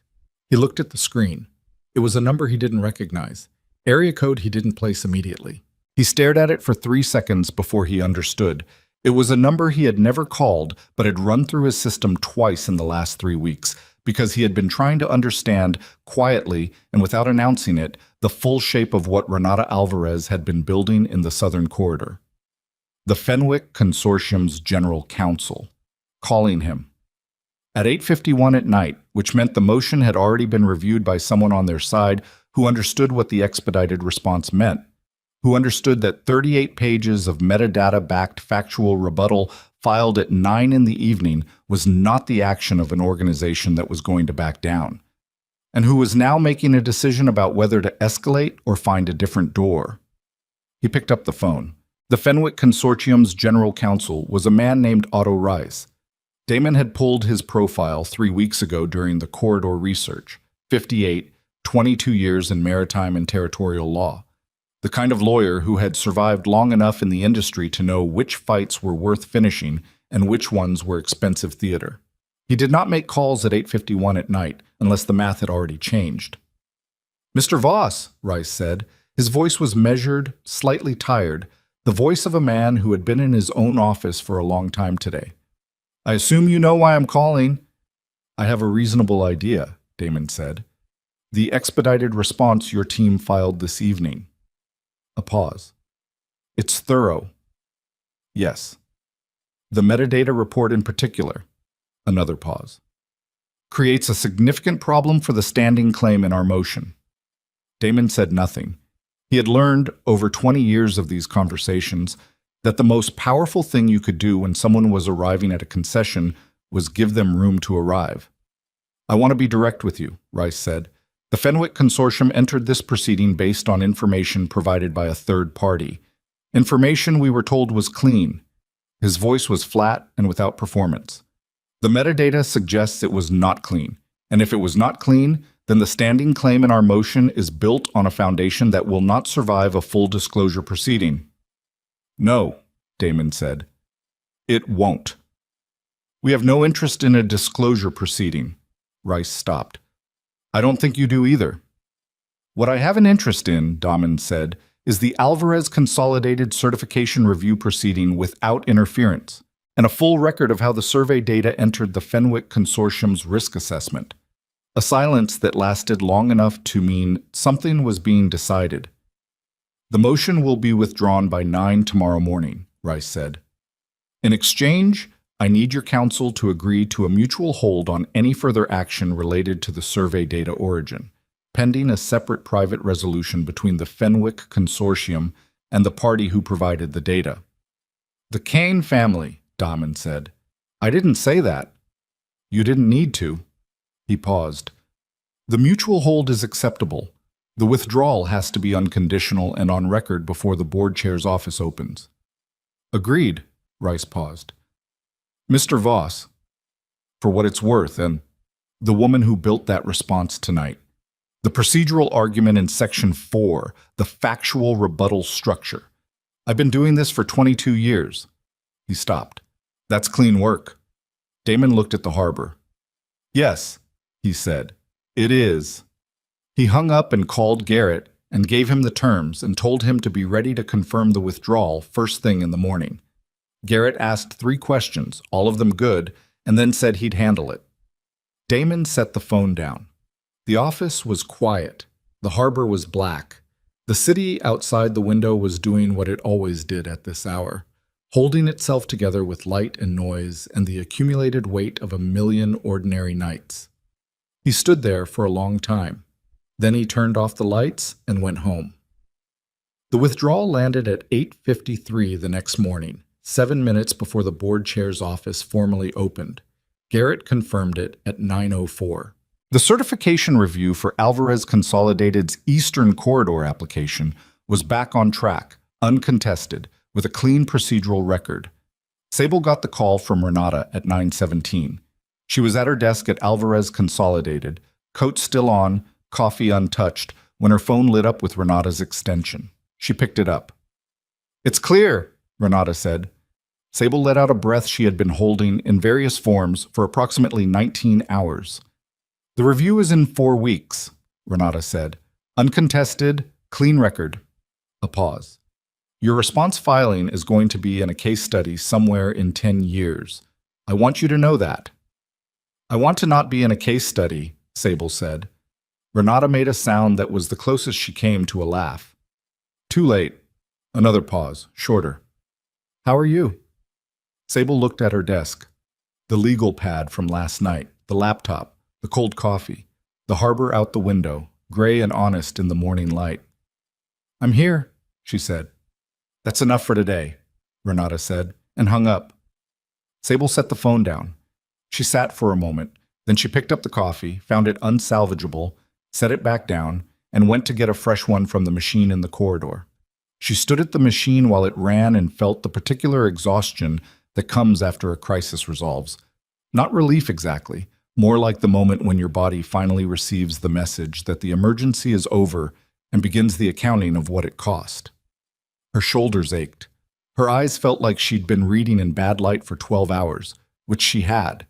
He looked at the screen. It was a number he didn't recognize. Area code he didn't place immediately. He stared at it for 3 seconds before he understood. It was a number he had never called, but had run through his system twice in the last 3 weeks, because he had been trying to understand, quietly and without announcing it, the full shape of what Renata Alvarez had been building in the Southern Corridor. The Fenwick Consortium's General Counsel, calling him. At 8:51 at night, which meant the motion had already been reviewed by someone on their side who understood what the expedited response meant, who understood that 38 pages of metadata-backed factual rebuttal filed at 9 in the evening was not the action of an organization that was going to back down, and who was now making a decision about whether to escalate or find a different door. He picked up the phone. The Fenwick Consortium's General Counsel was a man named Otto Rice. Damon had pulled his profile 3 weeks ago during the corridor research. 58, 22 years in maritime and territorial law. The kind of lawyer who had survived long enough in the industry to know which fights were worth finishing and which ones were expensive theater. He did not make calls at 8:51 at night unless the math had already changed. "Mr. Voss," Rice said. His voice was measured, slightly tired, the voice of a man who had been in his own office for a long time today. "I assume you know why I'm calling." "I have a reasonable idea," Damon said. "The expedited response your team filed this evening." A pause. "It's thorough." "Yes." "The metadata report in particular." Another pause. "Creates a significant problem for the standing claim in our motion." Damon said nothing. He had learned, over 20 years of these conversations, that the most powerful thing you could do when someone was arriving at a concession was give them room to arrive. "I want to be direct with you," Rice said. "The Fenwick Consortium entered this proceeding based on information provided by a third party. Information we were told was clean." His voice was flat and without performance. "The metadata suggests it was not clean, and if it was not clean, then the standing claim in our motion is built on a foundation that will not survive a full disclosure proceeding." "No," Damon said. "It won't." "We have no interest in a disclosure proceeding." Rice stopped. "I don't think you do either." "What I have an interest in," Damon said, "is the Alvarez Consolidated Certification Review proceeding without interference, and a full record of how the survey data entered the Fenwick Consortium's risk assessment. A silence that lasted long enough to mean something was being decided. "The motion will be withdrawn by 9 tomorrow morning," Rice said. "In exchange, I need your counsel to agree to a mutual hold on any further action related to the survey data origin, pending a separate private resolution between the Fenwick Consortium and the party who provided the data." "The Kane family," Damon said. "I didn't say that." "You didn't need to." He paused. "The mutual hold is acceptable. The withdrawal has to be unconditional and on record before the board chair's office opens." "Agreed," Rice paused. "Mr. Voss, for what it's worth, and the woman who built that response tonight, the procedural argument in Section 4, the factual rebuttal structure. I've been doing this for 22 years. He stopped. "That's clean work." Damon looked at the harbor. "Yes," he said, "it is." He hung up and called Garrett and gave him the terms and told him to be ready to confirm the withdrawal first thing in the morning. Garrett asked 3 questions, all of them good, and then said he'd handle it. Damon set the phone down. The office was quiet. The harbor was black. The city outside the window was doing what it always did at this hour, holding itself together with light and noise and the accumulated weight of a million ordinary nights. He stood there for a long time. Then he turned off the lights and went home. The withdrawal landed at 8:53 the next morning, 7 minutes before the board chair's office formally opened. Garrett confirmed it at 9:04. The certification review for Alvarez Consolidated's Eastern Corridor application was back on track, uncontested, with a clean procedural record. Sable got the call from Renata at 9:17. She was at her desk at Alvarez Consolidated, coat still on, coffee untouched, when her phone lit up with Renata's extension. She picked it up. It's clear, Renata said. Sable let out a breath she had been holding in various forms for approximately 19 hours. The review is in 4 weeks, Renata said. Uncontested, clean record. A pause. Your response filing is going to be in a case study somewhere in 10 years. I want you to know that. I want to not be in a case study, Sable said. Renata made a sound that was the closest she came to a laugh. Too late. Another pause, shorter. How are you? Sable looked at her desk. The legal pad from last night, the laptop, the cold coffee, the harbor out the window, gray and honest in the morning light. I'm here, she said. That's enough for today, Renata said, and hung up. Sable set the phone down. She sat for a moment, then she picked up the coffee, found it unsalvageable, set it back down, and went to get a fresh one from the machine in the corridor. She stood at the machine while it ran and felt the particular exhaustion that comes after a crisis resolves. Not relief exactly, more like the moment when your body finally receives the message that the emergency is over and begins the accounting of what it cost. Her shoulders ached. Her eyes felt like she'd been reading in bad light for 12 hours, which she had.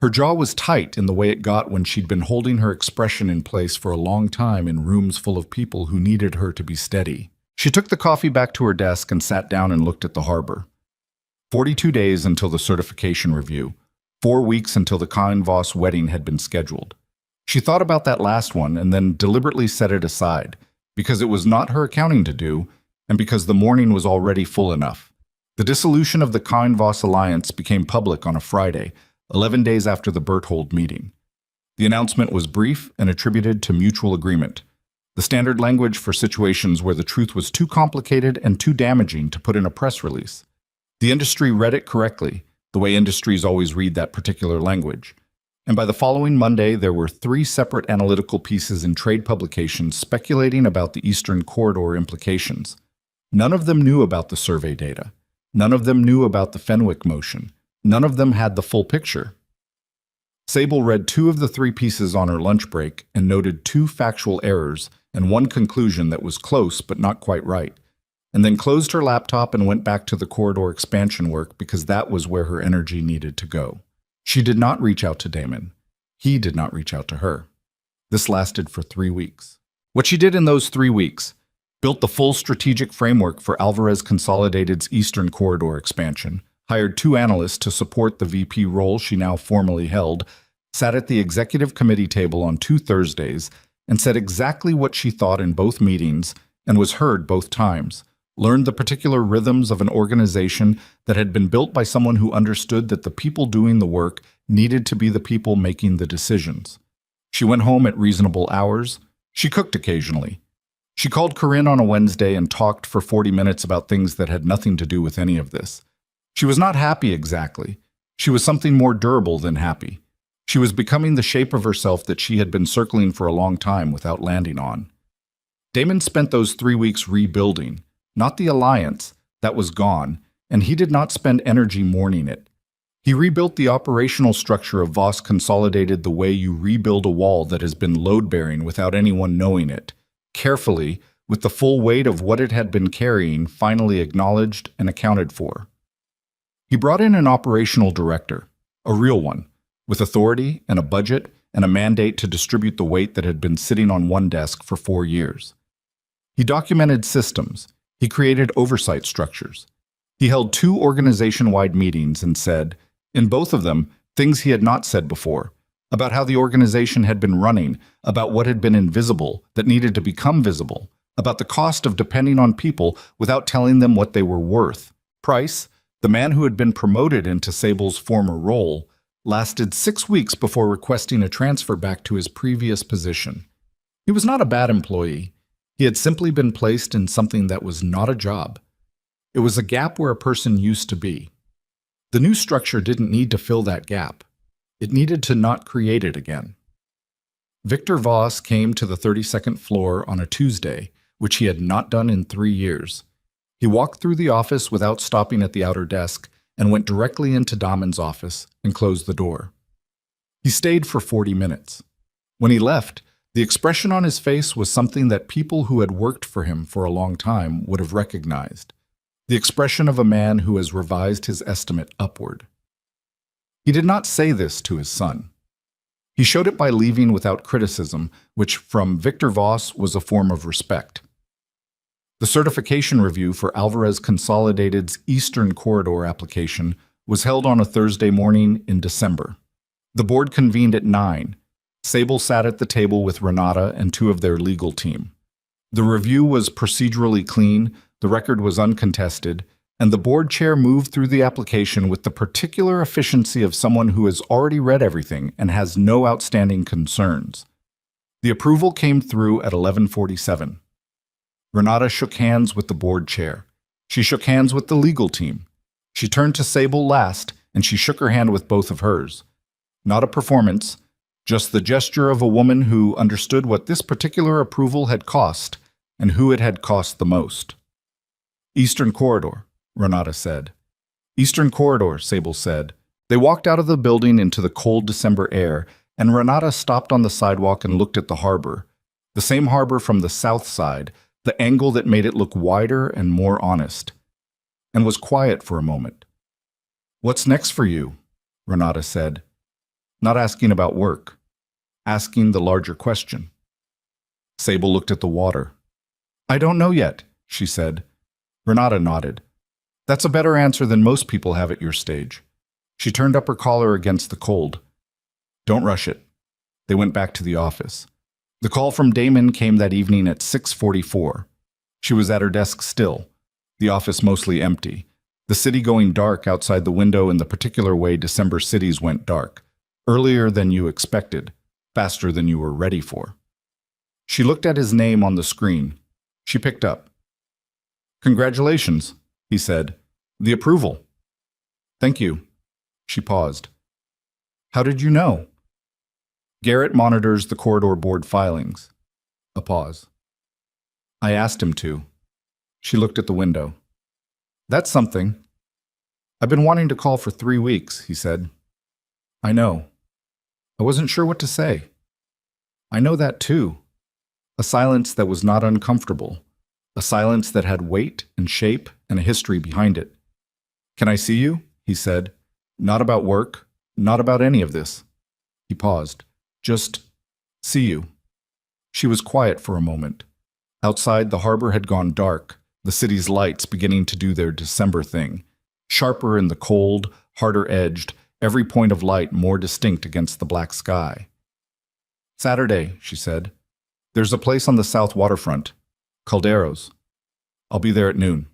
Her jaw was tight in the way it got when she'd been holding her expression in place for a long time in rooms full of people who needed her to be steady. She took the coffee back to her desk and sat down and looked at the harbor. 42 days until the certification review. 4 weeks until the Voss wedding had been scheduled. She thought about that last one and then deliberately set it aside, because it was not her accounting to do, and because the morning was already full enough. The dissolution of the Voss alliance became public on a Friday, 11 days after the Berthold meeting. The announcement was brief and attributed to mutual agreement, the standard language for situations where the truth was too complicated and too damaging to put in a press release. The industry read it correctly, the way industries always read that particular language. And by the following Monday, there were 3 separate analytical pieces in trade publications speculating about the Eastern Corridor implications. None of them knew about the survey data. None of them knew about the Fenwick motion. None of them had the full picture. Sable read 2 of the 3 pieces on her lunch break and noted 2 factual errors and 1 conclusion that was close but not quite right, and then closed her laptop and went back to the corridor expansion work because that was where her energy needed to go. She did not reach out to Damon. He did not reach out to her. This lasted for 3 weeks. What she did in those 3 weeks: built the full strategic framework for Alvarez Consolidated's Eastern Corridor expansion, hired 2 analysts to support the VP role she now formally held, sat at the executive committee table on 2 Thursdays, and said exactly what she thought in both meetings and was heard both times, learned the particular rhythms of an organization that had been built by someone who understood that the people doing the work needed to be the people making the decisions. She went home at reasonable hours. She cooked occasionally. She called Corinne on a Wednesday and talked for 40 minutes about things that had nothing to do with any of this. She was not happy exactly. She was something more durable than happy. She was becoming the shape of herself that she had been circling for a long time without landing on. Damon spent those 3 weeks rebuilding, not the alliance, that was gone, and he did not spend energy mourning it. He rebuilt the operational structure of Voss Consolidated the way you rebuild a wall that has been load-bearing without anyone knowing it, carefully, with the full weight of what it had been carrying finally acknowledged and accounted for. He brought in an operational director, a real one, with authority and a budget and a mandate to distribute the weight that had been sitting on one desk for 4 years. He documented systems. He created oversight structures. He held 2 organization-wide meetings and said, in both of them, things he had not said before, about how the organization had been running, about what had been invisible that needed to become visible, about the cost of depending on people without telling them what they were worth. Price, the man who had been promoted into Sable's former role, lasted 6 weeks before requesting a transfer back to his previous position. He was not a bad employee. He had simply been placed in something that was not a job. It was a gap where a person used to be. The new structure didn't need to fill that gap. It needed to not create it again. Victor Voss came to the 32nd floor on a Tuesday, which he had not done in 3 years. He walked through the office without stopping at the outer desk and went directly into Damon's office and closed the door. He stayed for 40 minutes. When he left, the expression on his face was something that people who had worked for him for a long time would have recognized. the expression of a man who has revised his estimate upward. He did not say this to his son. He showed it by leaving without criticism, which from Victor Voss was a form of respect. The certification review for Alvarez Consolidated's Eastern Corridor application was held on a Thursday morning in December. The board convened at 9. Sable sat at the table with Renata and two of their legal team. The review was procedurally clean, the record was uncontested, and the board chair moved through the application with the particular efficiency of someone who has already read everything and has no outstanding concerns. The approval came through at 11:47. Renata shook hands with the board chair. She shook hands with the legal team. She turned to Sable last, and she shook her hand with both of hers. Not a performance, just the gesture of a woman who understood what this particular approval had cost and who it had cost the most. Eastern Corridor, Renata said. Eastern Corridor, Sable said. They walked out of the building into the cold December air, and Renata stopped on the sidewalk and looked at the harbor. The same harbor from the south side, the angle that made it look wider and more honest, and was quiet for a moment. "What's next for you?" Renata said, not asking about work, asking the larger question. Sable looked at the water. "I don't know yet," she said. Renata nodded. "That's a better answer than most people have at your stage." She turned up her collar against the cold. "Don't rush it." They went back to the office. The call from Damon came that evening at 6:44. She was at her desk still, the office mostly empty, the city going dark outside the window in the particular way December cities went dark, earlier than you expected, faster than you were ready for. She looked at his name on the screen. She picked up. "Congratulations," he said. "The approval." "Thank you." She paused. "How did you know?" "Garrett monitors the corridor board filings." A pause. "I asked him to." She looked at the window. "That's something." "I've been wanting to call for 3 weeks," he said. "I know." "I wasn't sure what to say." "I know that too." A silence that was not uncomfortable. A silence that had weight and shape and a history behind it. "Can I see you?" he said. "Not about work, not about any of this." He paused. "Just see you." She was quiet for a moment. Outside, the harbor had gone dark, the city's lights beginning to do their December thing. Sharper in the cold, harder edged, every point of light more distinct against the black sky. "Saturday," she said. "There's a place on the south waterfront. Caldero's. I'll be there at noon."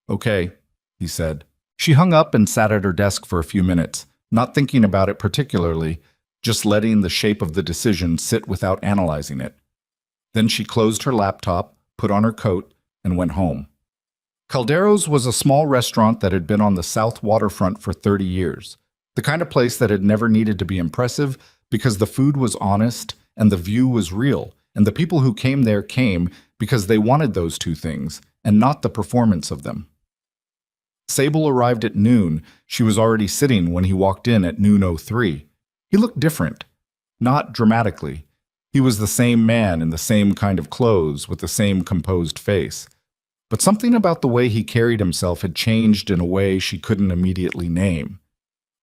"Okay," he said. She hung up and sat at her desk for a few minutes, not thinking about it particularly, just letting the shape of the decision sit without analyzing it. Then she closed her laptop, put on her coat, and went home. Caldero's was a small restaurant that had been on the south waterfront for 30 years, the kind of place that had never needed to be impressive because the food was honest and the view was real, and the people who came there came because they wanted those two things, and not the performance of them. Sable arrived at noon. She was already sitting when he walked in at noon 03. He looked different. Not dramatically. He was the same man in the same kind of clothes with the same composed face. But something about the way he carried himself had changed in a way she couldn't immediately name.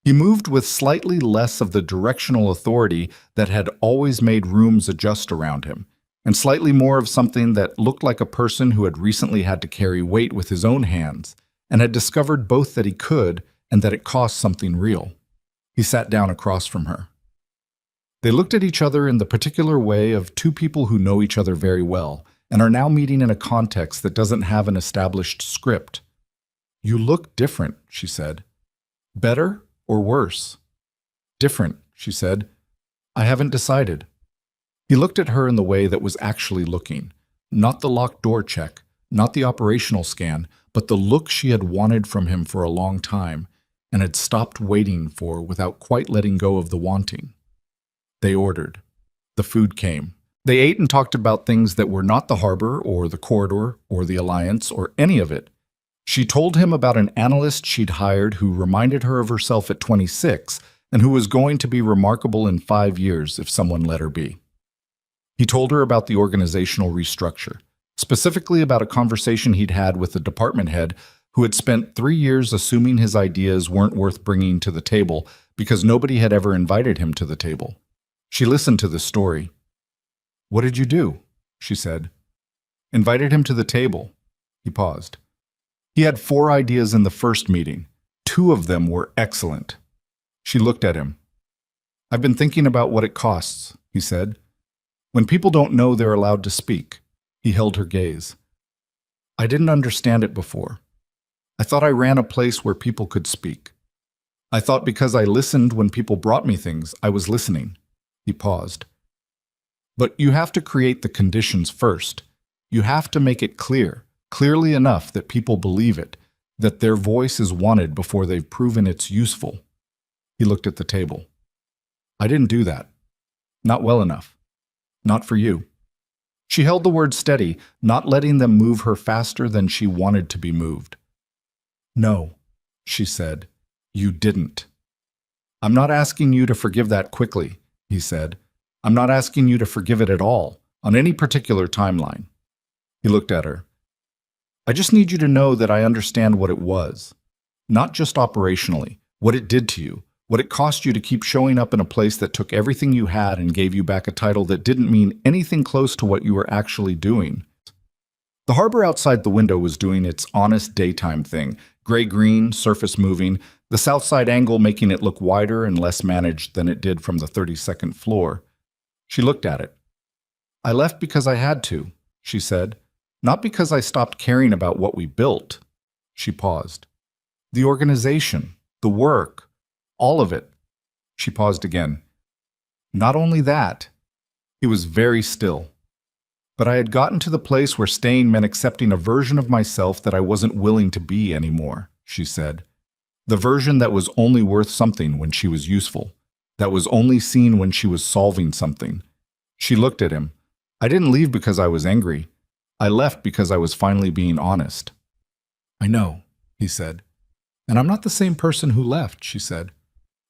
He moved with slightly less of the directional authority that had always made rooms adjust around him, and slightly more of something that looked like a person who had recently had to carry weight with his own hands, and had discovered both that he could and that it cost something real. He sat down across from her. They looked at each other in the particular way of two people who know each other very well, and are now meeting in a context that doesn't have an established script. "You look different," she said. "Better or worse?" "Different," she said. "I haven't decided." He looked at her in the way that was actually looking. Not the locked door check, not the operational scan, but the look she had wanted from him for a long time, and had stopped waiting for without quite letting go of the wanting. They ordered. The food came. They ate and talked about things that were not the harbor or the corridor or the alliance or any of it. She told him about an analyst she'd hired who reminded her of herself at 26 and who was going to be remarkable in 5 years if someone let her be. He told her about the organizational restructure, specifically about a conversation he'd had with a department head who had spent 3 years assuming his ideas weren't worth bringing to the table because nobody had ever invited him to the table. She listened to the story. "What did you do?" she said. "Invited him to the table." He paused. He had 4 ideas in the first meeting. 2 of them were excellent. She looked at him. "I've been thinking about what it costs," he said. "When people don't know they're allowed to speak." He held her gaze. "I didn't understand it before. I thought I ran a place where people could speak. I thought because I listened when people brought me things, I was listening." He paused. "But you have to create the conditions first. You have to make it clearly enough that people believe it, that their voice is wanted before they've proven it's useful." He looked at the table. "I didn't do that. Not well enough. Not for you." She held the words steady, not letting them move her faster than she wanted to be moved. "No," she said, "you didn't." "I'm not asking you to forgive that quickly," he said. "I'm not asking you to forgive it at all, on any particular timeline." He looked at her. "I just need you to know that I understand what it was. Not just operationally, what it did to you, what it cost you to keep showing up in a place that took everything you had and gave you back a title that didn't mean anything close to what you were actually doing." The harbor outside the window was doing its honest daytime thing, gray-green, surface moving, the south side angle making it look wider and less managed than it did from the 32nd floor. She looked at it. "I left because I had to," she said. "Not because I stopped caring about what we built." She paused. "The organization, the work, all of it." She paused again. "Not only that." He was very still. "But I had gotten to the place where staying meant accepting a version of myself that I wasn't willing to be anymore," she said. "The version that was only worth something when she was useful, that was only seen when she was solving something." She looked at him. "I didn't leave because I was angry. I left because I was finally being honest." "I know," he said. "And I'm not the same person who left," she said.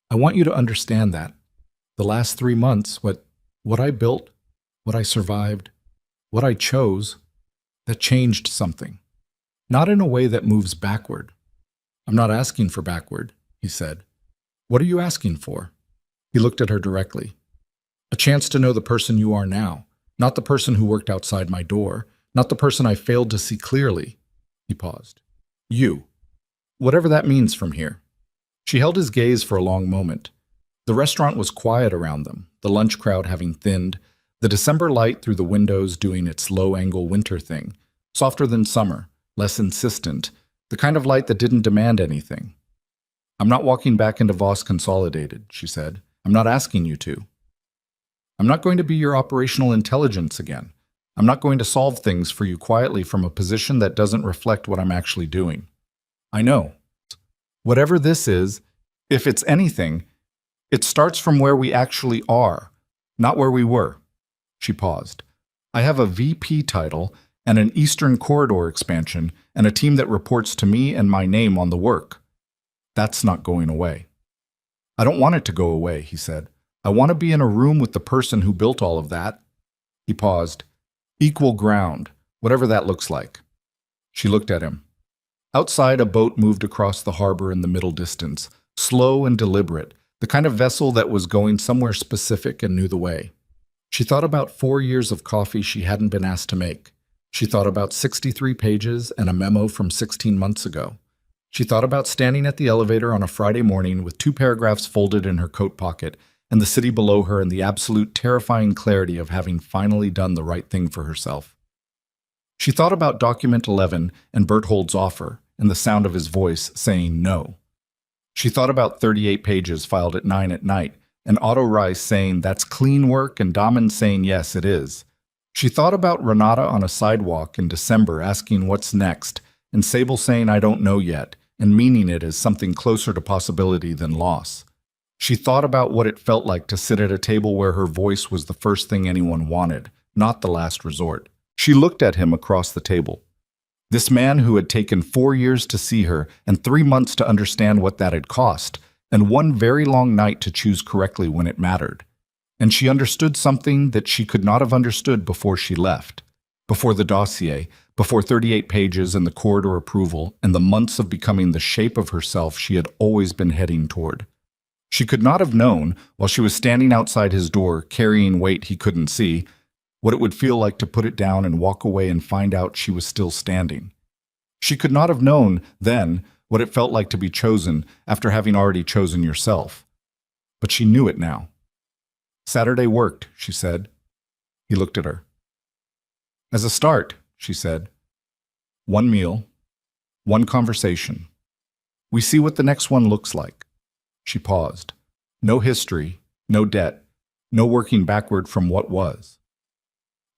"I want you to understand that. The last 3 months, what I built, what I survived, what I chose, that changed something. Not in a way that moves backward." "I'm not asking for backward," he said. "What are you asking for?" He looked at her directly. "A chance to know the person you are now, not the person who worked outside my door, not the person I failed to see clearly." He paused. "You. Whatever that means from here." She held his gaze for a long moment. The restaurant was quiet around them, the lunch crowd having thinned, the December light through the windows doing its low-angle winter thing, softer than summer, less insistent, the kind of light that didn't demand anything. "I'm not walking back into Voss Consolidated," she said. "I'm not asking you to. I'm not going to be your operational intelligence again. I'm not going to solve things for you quietly from a position that doesn't reflect what I'm actually doing. I know. Whatever this is, if it's anything, it starts from where we actually are, not where we were." She paused. "I have a VP title and an Eastern Corridor expansion and a team that reports to me and my name on the work. That's not going away." "I don't want it to go away," he said. "I want to be in a room with the person who built all of that." He paused. "Equal ground, whatever that looks like." She looked at him. Outside, a boat moved across the harbor in the middle distance, slow and deliberate, the kind of vessel that was going somewhere specific and knew the way. She thought about 4 years of coffee she hadn't been asked to make. She thought about 63 pages and a memo from 16 months ago. She thought about standing at the elevator on a Friday morning with 2 paragraphs folded in her coat pocket and the city below her and the absolute terrifying clarity of having finally done the right thing for herself. She thought about Document 11 and Berthold's offer and the sound of his voice saying no. She thought about 38 pages filed at 9 at night and Otto Rice saying that's clean work and Damen saying yes, it is. She thought about Renata on a sidewalk in December asking what's next and Sable saying I don't know yet and meaning it as something closer to possibility than loss. She thought about what it felt like to sit at a table where her voice was the first thing anyone wanted, not the last resort. She looked at him across the table. This man who had taken 4 years to see her and 3 months to understand what that had cost, and 1 very long night to choose correctly when it mattered. And she understood something that she could not have understood before she left. Before the dossier, before 38 pages and the corridor approval, and the months of becoming the shape of herself she had always been heading toward. She could not have known, while she was standing outside his door, carrying weight he couldn't see, what it would feel like to put it down and walk away and find out she was still standing. She could not have known, then, what it felt like to be chosen after having already chosen yourself. But she knew it now. Saturday worked, she said. He looked at her. As a start, she said. One meal, one conversation. We see what the next one looks like. She paused. No history, no debt, no working backward from what was.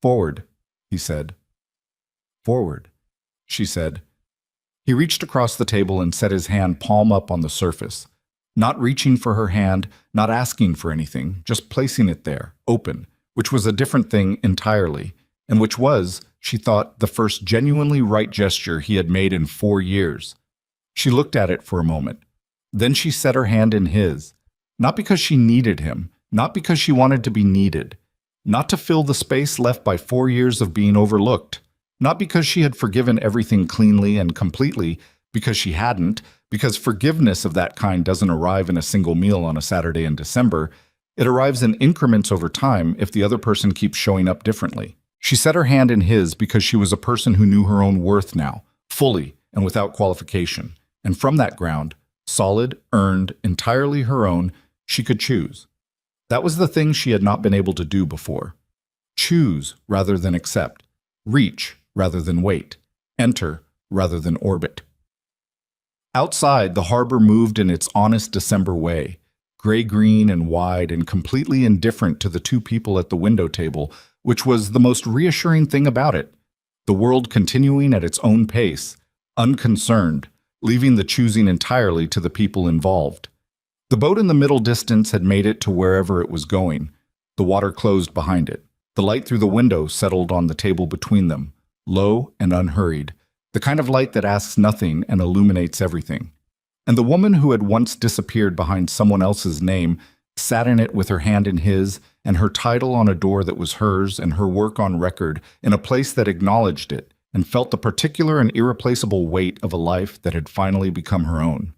Forward, he said. Forward, she said. He reached across the table and set his hand palm up on the surface, not reaching for her hand, not asking for anything, just placing it there, open, which was a different thing entirely, and which was, she thought, the first genuinely right gesture he had made in 4 years. She looked at it for a moment. Then she set her hand in his, not because she needed him, not because she wanted to be needed, not to fill the space left by 4 years of being overlooked, not because she had forgiven everything cleanly and completely, because she hadn't, because forgiveness of that kind doesn't arrive in a single meal on a Saturday in December. It arrives in increments over time if the other person keeps showing up differently. She set her hand in his because she was a person who knew her own worth now, fully and without qualification. And from that ground, solid, earned, entirely her own, she could choose. That was the thing she had not been able to do before. Choose rather than accept. Reach rather than wait. Enter rather than orbit. Outside, the harbor moved in its honest December way, gray-green and wide and completely indifferent to the two people at the window table, which was the most reassuring thing about it. The world continuing at its own pace, unconcerned, leaving the choosing entirely to the people involved. The boat in the middle distance had made it to wherever it was going. The water closed behind it. The light through the window settled on the table between them, low and unhurried, the kind of light that asks nothing and illuminates everything. And the woman who had once disappeared behind someone else's name sat in it with her hand in his and her title on a door that was hers and her work on record in a place that acknowledged it and felt the particular and irreplaceable weight of a life that had finally become her own.